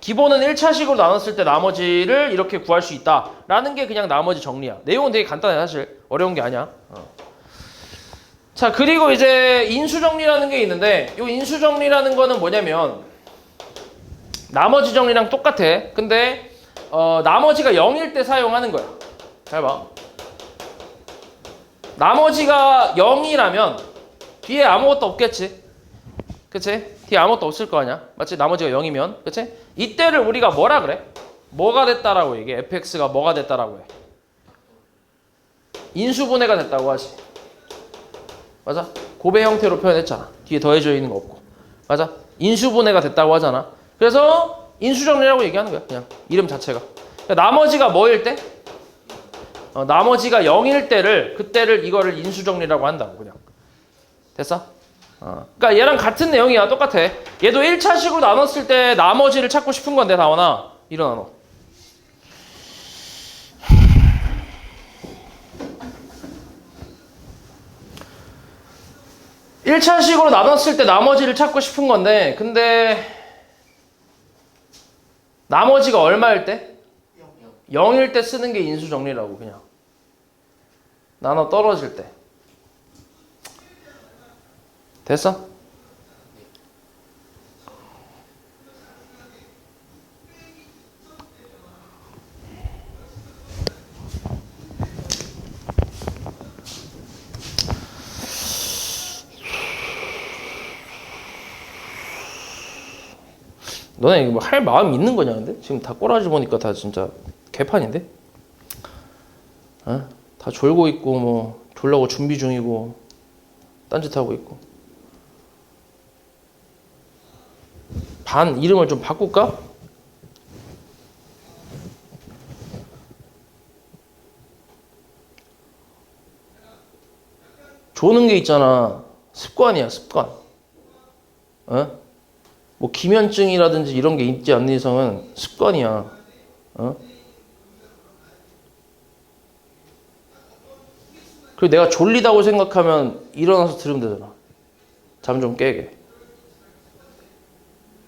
기본은 1차식으로 나눴을 때 나머지를 이렇게 구할 수 있다라는 게 그냥 나머지 정리야. 내용은 되게 간단해 사실. 어려운 게 아니야. 자, 그리고 이제 인수정리라는 게 있는데 이 인수정리라는 거는 뭐냐면 나머지 정리랑 똑같아. 근데 나머지가 0일 때 사용하는 거야. 잘 봐. 나머지가 0이라면 뒤에 아무것도 없겠지. 그치? 뒤에 아무것도 없을 거 아니야. 맞지? 나머지가 0이면. 그치? 이때를 우리가 뭐라 그래? 뭐가 됐다라고 얘기해. fx가 뭐가 됐다라고 해. 인수분해가 됐다고 하지. 맞아? 곱의 형태로 표현했잖아. 뒤에 더해져 있는 거 없고. 맞아? 인수분해가 됐다고 하잖아. 그래서 인수정리라고 얘기하는 거야. 그냥 이름 자체가. 그러니까 나머지가 뭐일 때? 나머지가 0일 때를 그때를 이거를 인수정리라고 한다고 그냥. 됐어? 그러니까 얘랑 같은 내용이야. 똑같아. 얘도 1차식으로 나눴을 때 나머지를 찾고 싶은 건데 다원아. 일어나 너. 1차식으로 나눴을 때 나머지를 찾고 싶은 건데 근데 나머지가 얼마일 때? 0일 때 쓰는 게 인수정리라고 그냥. 나눠 떨어질 때. 됐어? 너네 이거 뭐 할 마음 있는 거냐 근데? 지금 다 꼬라지 보니까 다 진짜 개판인데? 다 졸고 있고 뭐 졸라고 준비 중이고 딴짓하고 있고. 반 이름을 좀 바꿀까? 조는 게 있잖아. 습관이야 습관. 뭐 기면증이라든지 이런 게 있지 않는 이상은 습관이야. 그리고 내가 졸리다고 생각하면 일어나서 들으면 되잖아. 잠 좀 깨게.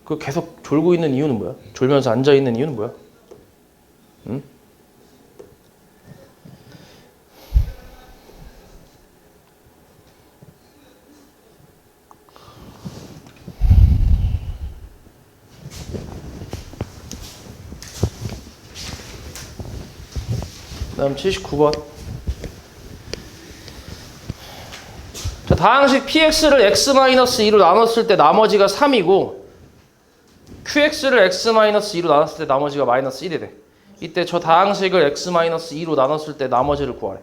그 계속 졸고 있는 이유는 뭐야? 졸면서 앉아 있는 이유는 뭐야? 응? 다음 79번. 자, 다항식 px를 x-2로 나눴을 때 나머지가 3이고 qx를 x-2로 나눴을 때 나머지가 마이너스 1이 돼. 이때 저 다항식을 x-2로 나눴을 때 나머지를 구하래.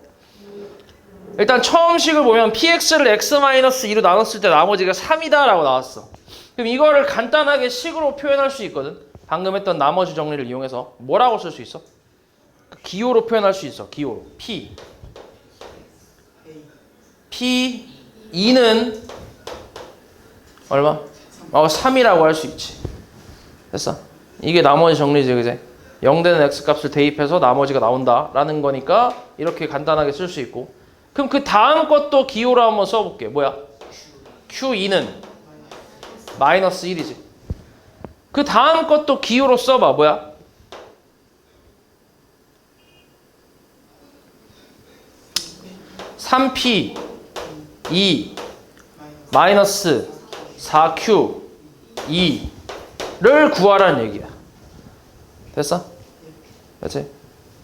일단 처음 식을 보면 px를 x-2로 나눴을 때 나머지가 3이다 라고 나왔어. 그럼 이거를 간단하게 식으로 표현할 수 있거든. 방금 했던 나머지 정리를 이용해서 뭐라고 쓸 수 있어? 기호로 표현할 수 있어. 기호로. P 2는 얼마? 3이라고 할 수 있지. 됐어? 이게 나머지 정리지, 그제? 0 되는 x값을 대입해서 나머지가 나온다 라는 거니까 이렇게 간단하게 쓸 수 있고. 그럼 그 다음 것도 기호로 한번 써볼게. 뭐야? Q2는 마이너스 1이지. 그 다음 것도 기호로 써봐. 뭐야? (3p) 2 마이너스 4q 2를 구하라는 얘기야. 됐어? 그렇지?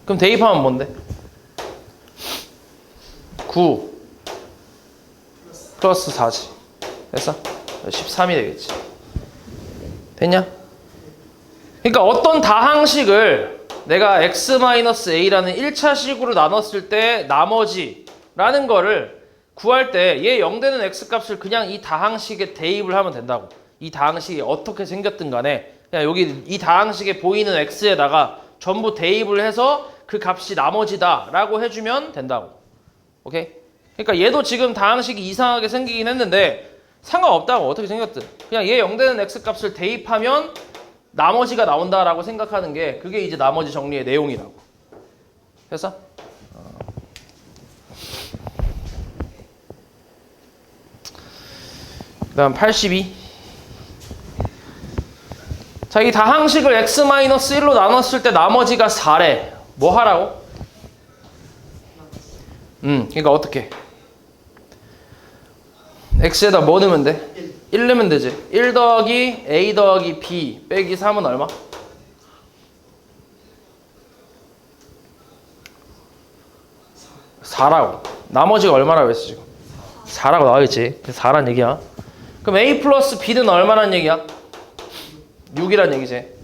그럼 대입하면 뭔데? 9 플러스 4지. 됐어? 13이 되겠지. 됐냐? 그러니까 어떤 다항식을 내가 x-a라는 1차식으로 나눴을 때 나머지라는 거를 구할 때 얘 0 되는 x값을 그냥 이 다항식에 대입을 하면 된다고. 이 다항식이 어떻게 생겼든 간에 그냥 여기 이 다항식에 보이는 x에다가 전부 대입을 해서 그 값이 나머지다 라고 해주면 된다고. 오케이? 그러니까 얘도 지금 다항식이 이상하게 생기긴 했는데 상관없다고. 어떻게 생겼든 그냥 얘 0 되는 x값을 대입하면 나머지가 나온다라고 생각하는 게 그게 이제 나머지 정리의 내용이라고. 됐어? 그 다음 82. 자, 이 다항식을 x-1로 나눴을 때 나머지가 4래. 뭐 하라고? 그러니까 어떻게? x에다 뭐 넣으면 돼? 1 넣으면 되지. 1 더하기 a 더하기 b 빼기 3은 얼마? 4라고. 나머지가 얼마라고 했어 지금? 4라고 나와있지. 4란 얘기야. 그럼 a 플러스 b는 얼마란 얘기야? 6이란 얘기지.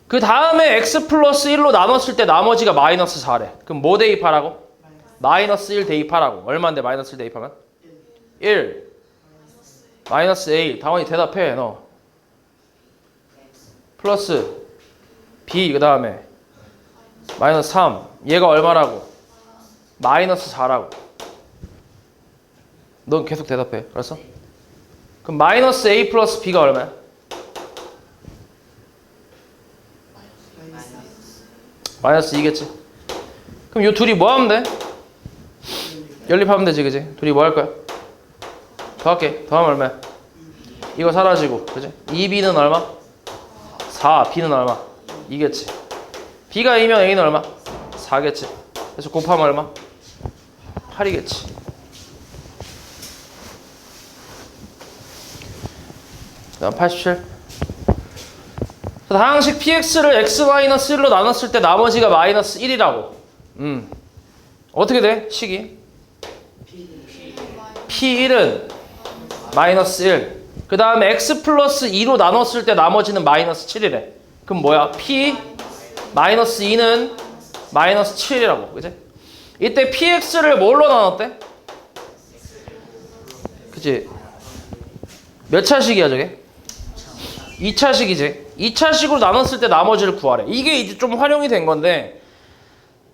그 다음에 x 플러스 1로 나눴을 때 나머지가 마이너스 4래. 그럼 뭐 대입하라고? 마이너스 1 대입하라고. 얼마인데 마이너스 1 대입하면? 1 마이너스 a. 다원이 대답해 너. 플러스 b 그 다음에 마이너스 3. 얘가 얼마라고? 마이너스 4라고. 넌 계속 대답해. 알았어? 그럼 마이너스 a 플러스 b가 얼마야? 마이너스 2겠지. 그럼 이 둘이 뭐 하면 돼? 연립하면 되지, 그지? 둘이 뭐 할 거야? 더할게. 더하면 얼마야? 이거 사라지고, 그지? 2b는 얼마? 4. b는 얼마? 2겠지. b가 2면 a는 얼마? 4겠지. 그래서 곱하면 얼마? 8이겠지. 다음 87. 다항식 px를 x-1로 나눴을 때 나머지가 마이너스 1이라고. 어떻게 돼? 식이? p1은 마이너스 1. 그 다음에 x 플러스 2로 나눴을 때 나머지는 마이너스 7이래. 그럼 뭐야? p 마이너스 2는 마이너스 7이라고. 그치? 이때 px를 뭘로 나눴대? 그치? 몇 차식이야 저게? 2차식이지. 2차식으로 나눴을 때 나머지를 구하래. 이게 이제 좀 활용이 된 건데,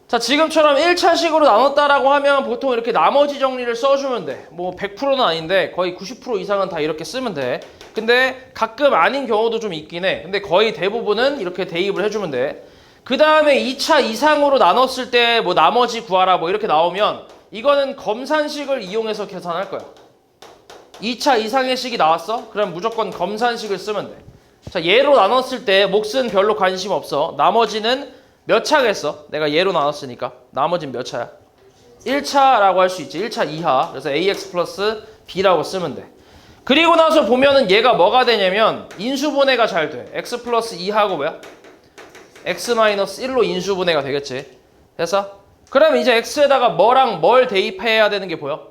자 지금처럼 1차식으로 나눴다라고 하면 보통 이렇게 나머지 정리를 써주면 돼. 뭐 100%는 아닌데 거의 90% 이상은 다 이렇게 쓰면 돼. 근데 가끔 아닌 경우도 좀 있긴 해. 근데 거의 대부분은 이렇게 대입을 해주면 돼. 그 다음에 2차 이상으로 나눴을 때 뭐 나머지 구하라 뭐 이렇게 나오면 이거는 검산식을 이용해서 계산할 거야. 2차 이상의 식이 나왔어? 그럼 무조건 검산식을 쓰면 돼. 자, 얘로 나눴을 때 몫은 별로 관심 없어. 나머지는 몇 차겠어? 내가 얘로 나눴으니까. 나머지는 몇 차야? 1차라고 할 수 있지. 1차 이하. 그래서 ax 플러스 b라고 쓰면 돼. 그리고 나서 보면은 얘가 뭐가 되냐면 인수분해가 잘 돼. x 플러스 2하고 뭐야? x 마이너스 1로 인수분해가 되겠지. 됐어? 그럼 이제 x에다가 뭐랑 뭘 대입해야 되는 게 보여?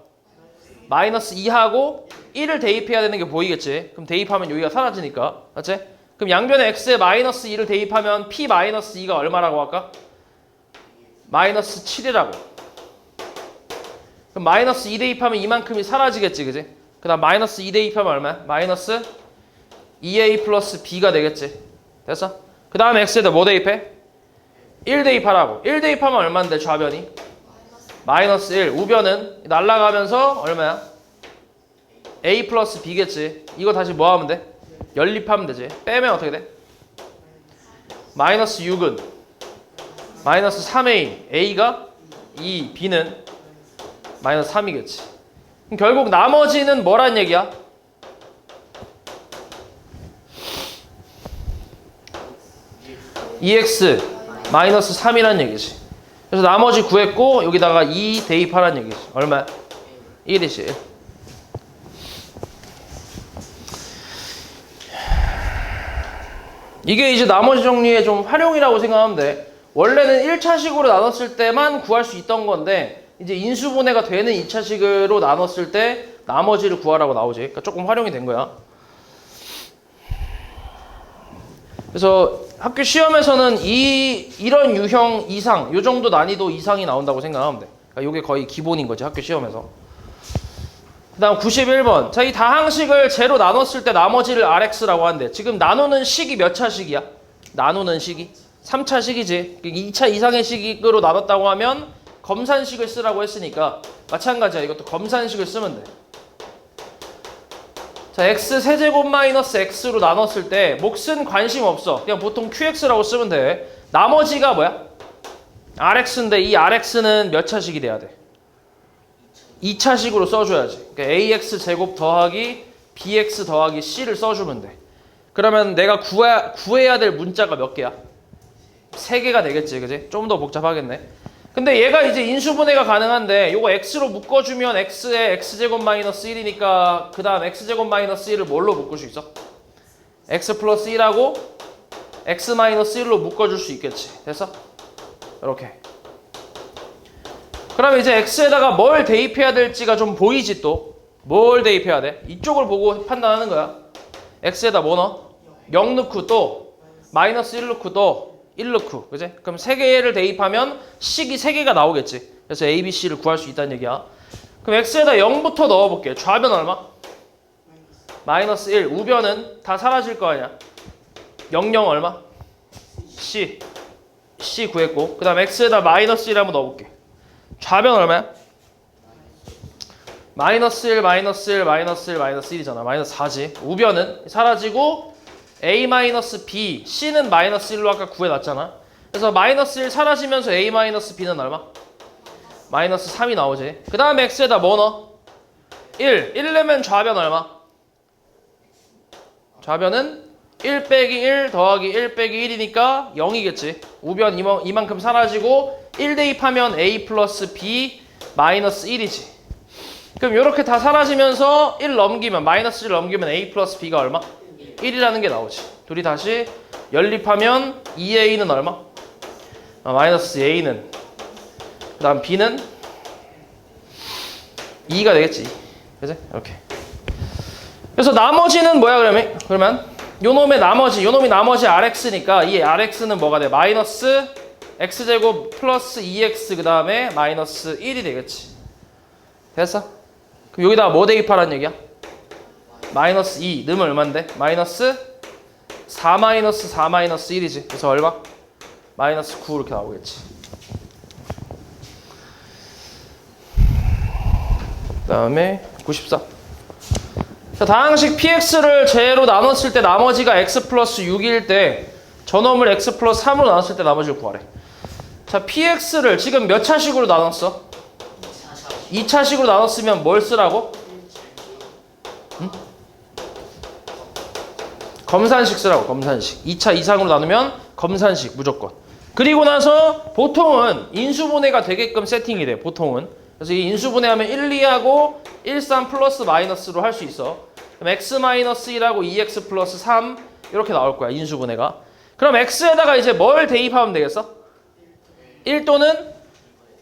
마이너스 2하고 1을 대입해야 되는 게 보이겠지. 그럼 대입하면 여기가 사라지니까. 맞지? 그럼 양변에 x에 마이너스 2를 대입하면 p 마이너스 2가 얼마라고 할까? 마이너스 7이라고. 그럼 마이너스 2 대입하면 이만큼이 사라지겠지. 그지? 그 다음 마이너스 2 대입하면 얼마야? 마이너스 2a 플러스 b가 되겠지. 됐어? 그 다음에 x에다 뭐 대입해? 1 대입하라고. 1 대입하면 얼마인데 좌변이? 마이너스 1. 우변은 날아가면서 얼마야? a 플러스 b겠지. 이거 다시 뭐 하면 돼? 연립하면 되지. 빼면 어떻게 돼? 마이너스 6은 마이너스 3a. a가 2, b는 마이너스 3이겠지. 그럼 결국 나머지는 뭐란 얘기야? EX 마이너스 3이란 얘기지. 그래서 나머지 구했고 여기다가 2 대입하란 얘기지. 얼마야? 1이지. 이게 이제 나머지 정리의 좀 활용이라고 생각하면 돼. 원래는 1차식으로 나눴을 때만 구할 수 있던 건데 이제 인수분해가 되는 2차식으로 나눴을 때 나머지를 구하라고 나오지. 그러니까 조금 활용이 된 거야. 그래서 학교 시험에서는 이런 유형 이상, 요 정도 난이도 이상이 나온다고 생각하면 돼. 그러니까 이게 거의 기본인 거지, 학교 시험에서. 그 다음 91번. 자, 이 다항식을 제로 나눴을 때 나머지를 rx라고 하는데 지금 나누는 식이 몇 차식이야? 나누는 식이? 3차식이지. 2차 이상의 식으로 나눴다고 하면 검산식을 쓰라고 했으니까 마찬가지야. 이것도 검산식을 쓰면 돼. 자, x 세제곱 마이너스 x로 나눴을 때 몫은 관심 없어. 그냥 보통 qx라고 쓰면 돼. 나머지가 뭐야? rx인데 이 rx는 몇 차식이 돼야 돼? 2차식으로 써줘야지. 그러니까 ax 제곱 더하기 bx 더하기 c를 써주면 돼. 그러면 내가 구해야 될 문자가 몇 개야? 3개가 되겠지, 그지? 좀 더 복잡하겠네. 근데 얘가 이제 인수분해가 가능한데 요거 x로 묶어주면 x에 x제곱 마이너스 1이니까 그 다음 x제곱 마이너스 1을 뭘로 묶을 수 있어? x 플러스 1하고 x 마이너스 1로 묶어줄 수 있겠지. 됐어? 이렇게. 그러면 이제 x에다가 뭘 대입해야 될지가 좀 보이지 또. 뭘 대입해야 돼? 이쪽을 보고 판단하는 거야. x에다 뭐 넣어? 0 넣고 또 마이너스 1 넣고 또 1 넣고, 그지? 그럼 3개를 대입하면 식이 3개가 나오겠지. 그래서 a, b, c를 구할 수 있다는 얘기야. 그럼 x에다 0부터 넣어볼게. 좌변 얼마? 마이너스 1. 우변은 다 사라질 거 아니야. 0, 0 얼마? c. c 구했고, 그 다음 x에다 마이너스 1 한번 넣어볼게. 좌변 얼마야? 마이너스 1, 마이너스 1, 마이너스 1, 마이너스 1이잖아. 마이너스 4지. 우변은 사라지고 a 마이너스 b, c는 마이너스 1로 아까 구해놨잖아. 그래서 마이너스 1 사라지면서 a 마이너스 b는 얼마? 마이너스 3이 나오지. 그 다음에 x에다 뭐 넣어? 1. 1 내면 좌변 얼마? 좌변은 1 빼기 1 더하기 1 빼기 1이니까 0이겠지. 우변 이만큼 사라지고 1 대입하면 a 플러스 b 마이너스 1이지. 그럼 이렇게 다 사라지면서 1 넘기면 마이너스 1 넘기면 a 플러스 b가 얼마? 1이라는 게 나오지. 둘이 다시 연립하면 2a는 얼마? 마이너스 a는, 그 다음 b는 2가 되겠지. 그치? 이렇게. 그래서 나머지는 뭐야 그러면 요놈의 나머지, 요놈이 나머지 rx니까 이 rx는 뭐가 돼? 마이너스 x제곱 플러스 2x 그 다음에 마이너스 1이 되겠지. 됐어? 그럼 여기다가 뭐 대입하라는 얘기야? 마이너스 2 넣으면 얼마인데? 마이너스 4 마이너스 4 마이너스 1이지. 그래서 얼마? 마이너스 9 이렇게 나오겠지. 그 다음에 94. 자, 다항식 px를 제로 나눴을 때 나머지가 x 플러스 6일 때 저놈을 x 플러스 3으로 나눴을 때 나머지를 구하래. 자, px를 지금 몇 차식으로 나눴어? 2차식으로 나눴으면 뭘 쓰라고? 응? 검산식 쓰라고. 검산식. 2차 이상으로 나누면 검산식 무조건. 그리고 나서 보통은 인수분해가 되게끔 세팅이 돼. 보통은. 그래서 이 인수분해하면 1, 2하고 1, 3 플러스 마이너스로 할 수 있어. 그럼 x 마이너스 1하고 2x 플러스 3 이렇게 나올 거야. 인수분해가. 그럼 x에다가 이제 뭘 대입하면 되겠어? 1 또는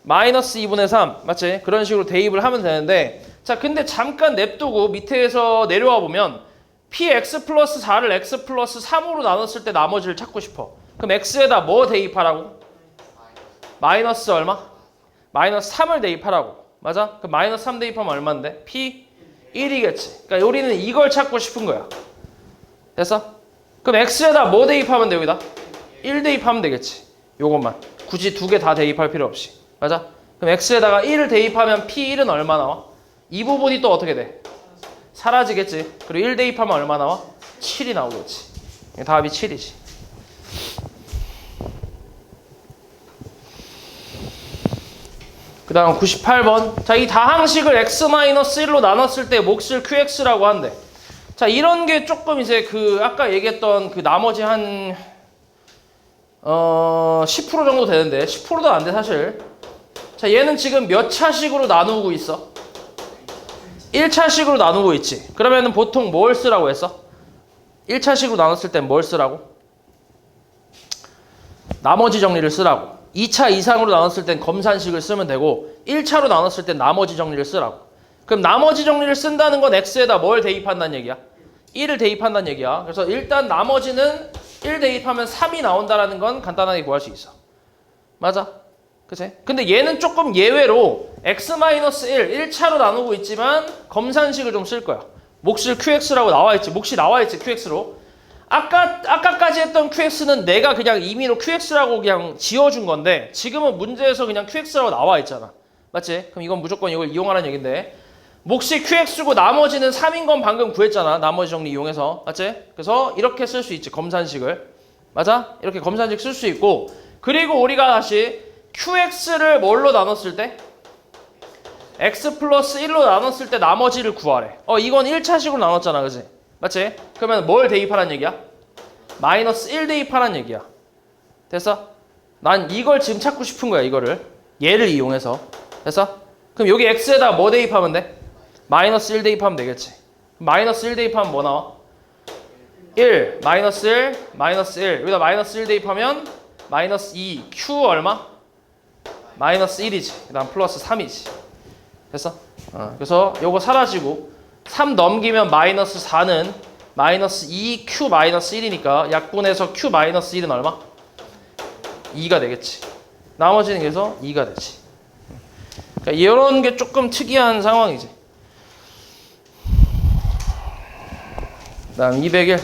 마이너스 2분의 3 맞지? 그런 식으로 대입을 하면 되는데, 자 근데 잠깐 냅두고 밑에서 내려와 보면 px 플러스 4를 x 플러스 3으로 나눴을 때 나머지를 찾고 싶어. 그럼 x에다 뭐 대입하라고? 마이너스 얼마? 마이너스 3을 대입하라고. 맞아? 그럼 마이너스 3 대입하면 얼마인데? p 1이겠지. 그러니까 우리는 이걸 찾고 싶은 거야. 됐어? 그럼 x에다 뭐 대입하면 돼 여기다? 1 대입하면 되겠지. 요것만. 굳이 두 개 다 대입할 필요 없이. 맞아? 그럼 x에다가 1을 대입하면 p1은 얼마 나와? 이 부분이 또 어떻게 돼? 사라지겠지. 그리고 1 대입하면 얼마 나와? 7이 나오겠지. 답이 7이지. 그 다음 98번. 자, 이 다항식을 x-1로 나눴을 때 몫을 qx라고 한대. 자, 이런 게 조금 이제 그 아까 얘기했던 그 나머지 한 10% 정도 되는데 10%도 안 돼 사실. 자, 얘는 지금 몇 차식으로 나누고 있어? 1차식으로 나누고 있지. 그러면은 보통 뭘 쓰라고 했어? 1차식으로 나눴을 땐 뭘 쓰라고? 나머지 정리를 쓰라고. 2차 이상으로 나눴을 땐 검산식을 쓰면 되고 1차로 나눴을 땐 나머지 정리를 쓰라고. 그럼 나머지 정리를 쓴다는 건 x에다 뭘 대입한다는 얘기야? 1을 대입한다는 얘기야. 그래서 일단 나머지는 1 대입하면 3이 나온다는 건 간단하게 구할 수 있어. 맞아? 그치? 근데 얘는 조금 예외로 x-1, 1차로 나누고 있지만 검산식을 좀 쓸 거야. 몫을 qx라고 나와있지. 몫이 나와있지 qx로. 아까까지 했던 qx는 내가 그냥 임의로 qx라고 그냥 지어준 건데 지금은 문제에서 그냥 qx라고 나와있잖아. 맞지? 그럼 이건 무조건 이걸 이용하라는 얘긴데 몫이 qx고 나머지는 3인 건 방금 구했잖아. 나머지 정리 이용해서. 맞지? 그래서 이렇게 쓸 수 있지. 검산식을. 맞아? 이렇게 검산식 쓸 수 있고 그리고 우리가 다시 qx를 뭘로 나눴을 때? x 플러스 1로 나눴을 때 나머지를 구하래. 이건 1차식으로 나눴잖아. 그치? 맞지? 그러면 뭘 대입하라는 얘기야? 마이너스 1 대입하라는 얘기야. 됐어? 난 이걸 지금 찾고 싶은 거야. 이거를. 얘를 이용해서. 됐어? 그럼 여기 x에다 뭐 대입하면 돼? 마이너스 1 대입하면 되겠지. 마이너스 1 대입하면 뭐 나와? 1, 마이너스 1, 마이너스 1. 여기다 마이너스 1 대입하면 마이너스 2, q 얼마? 마이너스 1이지. 그 다음 플러스 3이지. 됐어? 그래서 요거 사라지고 3 넘기면 마이너스 4는 마이너스 2, q 마이너스 1이니까 약분해서 q 마이너스 1은 얼마? 2가 되겠지. 나머지는 그래서 2가 되지. 그러니까 이런 게 조금 특이한 상황이지. 다음 201.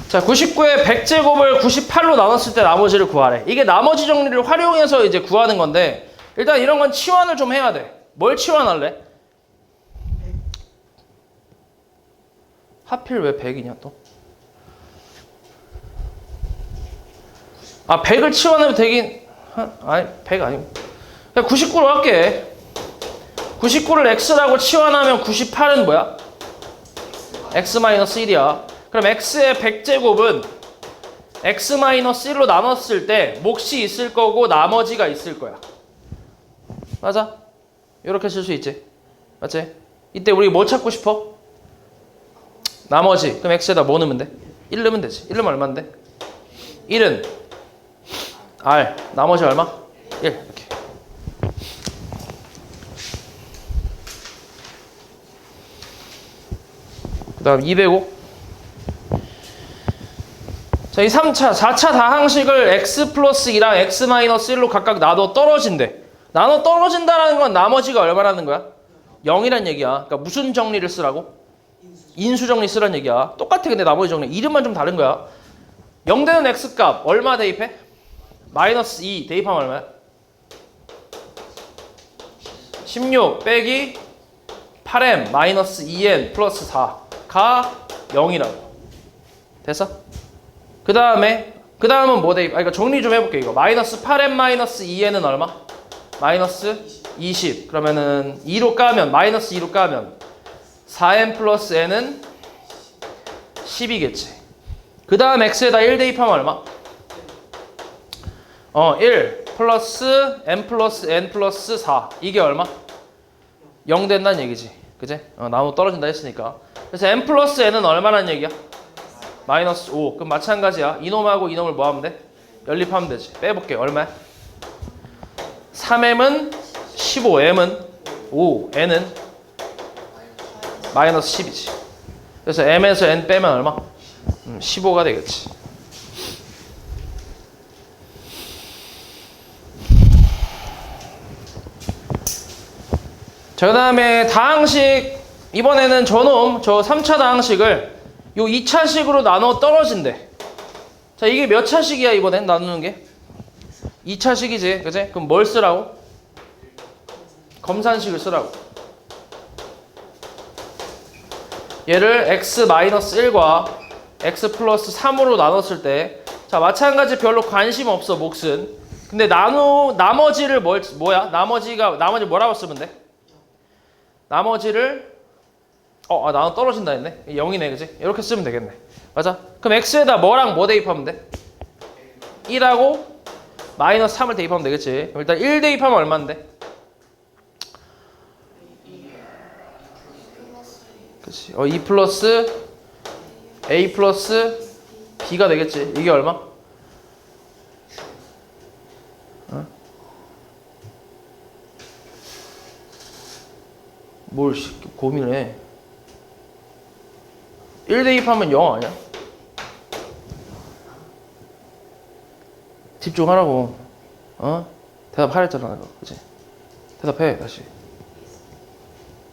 자, 99에 100제곱을 98로 나눴을 때 나머지를 구하래. 이게 나머지 정리를 활용해서 이제 구하는 건데 일단 이런 건 치환을 좀 해야 돼. 뭘 치환할래? 하필 왜 100이냐 또? 아, 100을 치환하면 되긴 아니 100 아니고 그냥 99로 할게. 99를 x라고 치환하면 98은 뭐야? x-1이야. 그럼 x의 100제곱은 x-1로 나눴을 때 몫이 있을 거고 나머지가 있을 거야. 맞아? 이렇게 쓸 수 있지. 맞지? 이때 우리 뭐 찾고 싶어? 나머지. 그럼 x에다 뭐 넣으면 돼? 1 넣으면 되지. 1 넣으면 얼마인데? 1은 r. 나머지 얼마? 1. 이렇게. 그 다음 205. 자, 이 3차, 4차 다항식을 x 플러스 2랑 x 마이너스 1로 각각 나눠 떨어진대. 나눠 떨어진다는 건 나머지가 얼마라는 거야? 0이란 얘기야. 그러니까 무슨 정리를 쓰라고? 인수 정리 쓰란 얘기야. 똑같아. 근데 나머지 정리. 이름만 좀 다른 거야. 0 되는 x값 얼마 대입해? 마이너스 2 대입하면 얼마야? 16 빼기 8m 마이너스 2n 플러스 4가 0이라고. 됐어? 그 다음은 뭐 대입? 그러니까 정리 좀 해볼게. 이거 마이너스 8m 마이너스 2n은 얼마? 마이너스 20. 그러면은 2로 까면 마이너스 2로 까면 4n 플러스 n은 10이겠지. 그 다음 x에다 1 대입하면 얼마? 1 플러스 n 플러스 n 플러스 4. 이게 얼마? 0 된다는 얘기지. 그지? 나눠 떨어진다 했으니까. 그래서 n 플러스 n은 얼마란 얘기야? 마이너스 5. 그럼 마찬가지야. 이놈하고 이놈을 뭐 하면 돼? 연립하면 되지. 빼볼게. 얼마야? 3m은 15, m은 5, n은 마이너스 10이지. 그래서 m에서 n 빼면 얼마? 15가 되겠지. 자, 그 다음에 다항식. 이번에는 저놈, 저 3차 다항식을 요 2차식으로 나눠 떨어진대. 자, 이게 몇 차식이야 이번엔 나누는 게? 2차식이지. 그치? 그럼 뭘 쓰라고? 검산식을 쓰라고. 얘를 x-1과 x 플러스 3으로 나눴을 때, 자, 마찬가지 별로 관심 없어 몫은. 근데 나머지를 뭐야? 나머지 뭐라고 쓰면 돼? 나머지를 나눠 떨어진다 했네. 0이네, 그지? 이렇게 쓰면 되겠네. 맞아? 그럼 x에다 뭐랑 뭐 대입하면 돼? 1하고 마이너스 3을 대입하면 되겠지. 그럼 일단 1 대입하면 얼마인데? 그치? 2 플러스 a 플러스 b가 되겠지. 이게 얼마? 뭘 고민을 해. 1 대입하면 0 아니야? 집중하라고. 대답하랬잖아. 그치? 대답해 다시.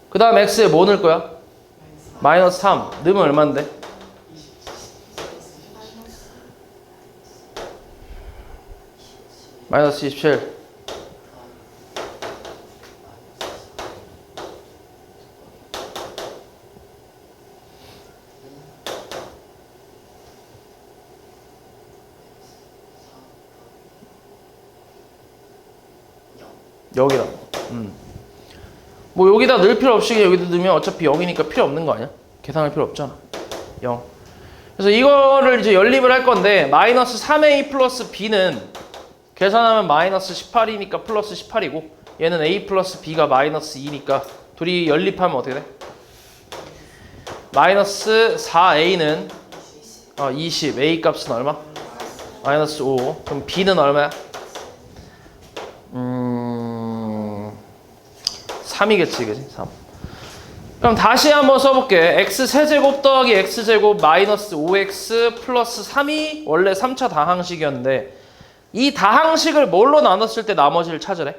그 다음 x에 뭐 넣을 거야? 마이너스 3 넣으면 얼마인데? 마이너스 27. 여기다. 뭐 여기다 넣을 필요 없이 여기다 넣으면 어차피 0이니까 필요 없는 거 아니야? 계산할 필요 없잖아. 0. 그래서 이거를 이제 연립을 할 건데 마이너스 3a 플러스 b는 계산하면 마이너스 18이니까 플러스 18이고 얘는 a 플러스 b가 마이너스 2니까 둘이 연립하면 어떻게 돼? 마이너스 4a는 20, a 값은 얼마? 마이너스 5. 그럼 b는 얼마야? 3이겠지, 그지? 3. 그럼 다시 한번 써볼게. x 세제곱 더하기 x 제곱 마이너스 5x 플러스 3이 원래 3차 다항식이었는데 이 다항식을 뭘로 나눴을 때 나머지를 찾으래?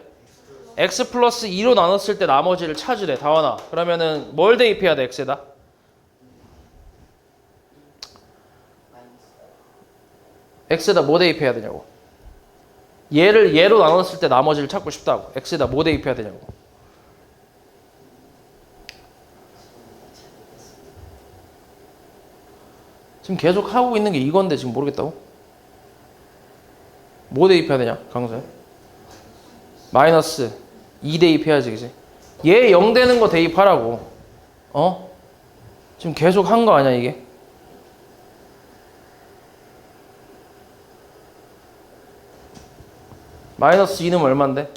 x 플러스 2로 나눴을 때 나머지를 찾으래. 다원아. 그러면은 뭘 대입해야 돼, x에다? x에다 뭐 대입해야 되냐고. 얘를 얘로 나눴을 때 나머지를 찾고 싶다고. x에다 뭐 대입해야 되냐고. 지금 계속 하고 있는 게 이건데 지금 모르겠다고? 뭐 대입해야 되냐, 강사야? 마이너스 2 대입해야지, 그지? 얘 0 되는 거 대입하라고. 지금 계속 한 거 아니야, 이게? 마이너스 2는 얼만데?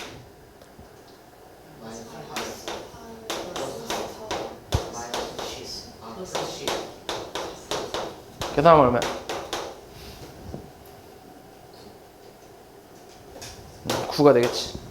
계산하면 얼마야? 9가 되겠지.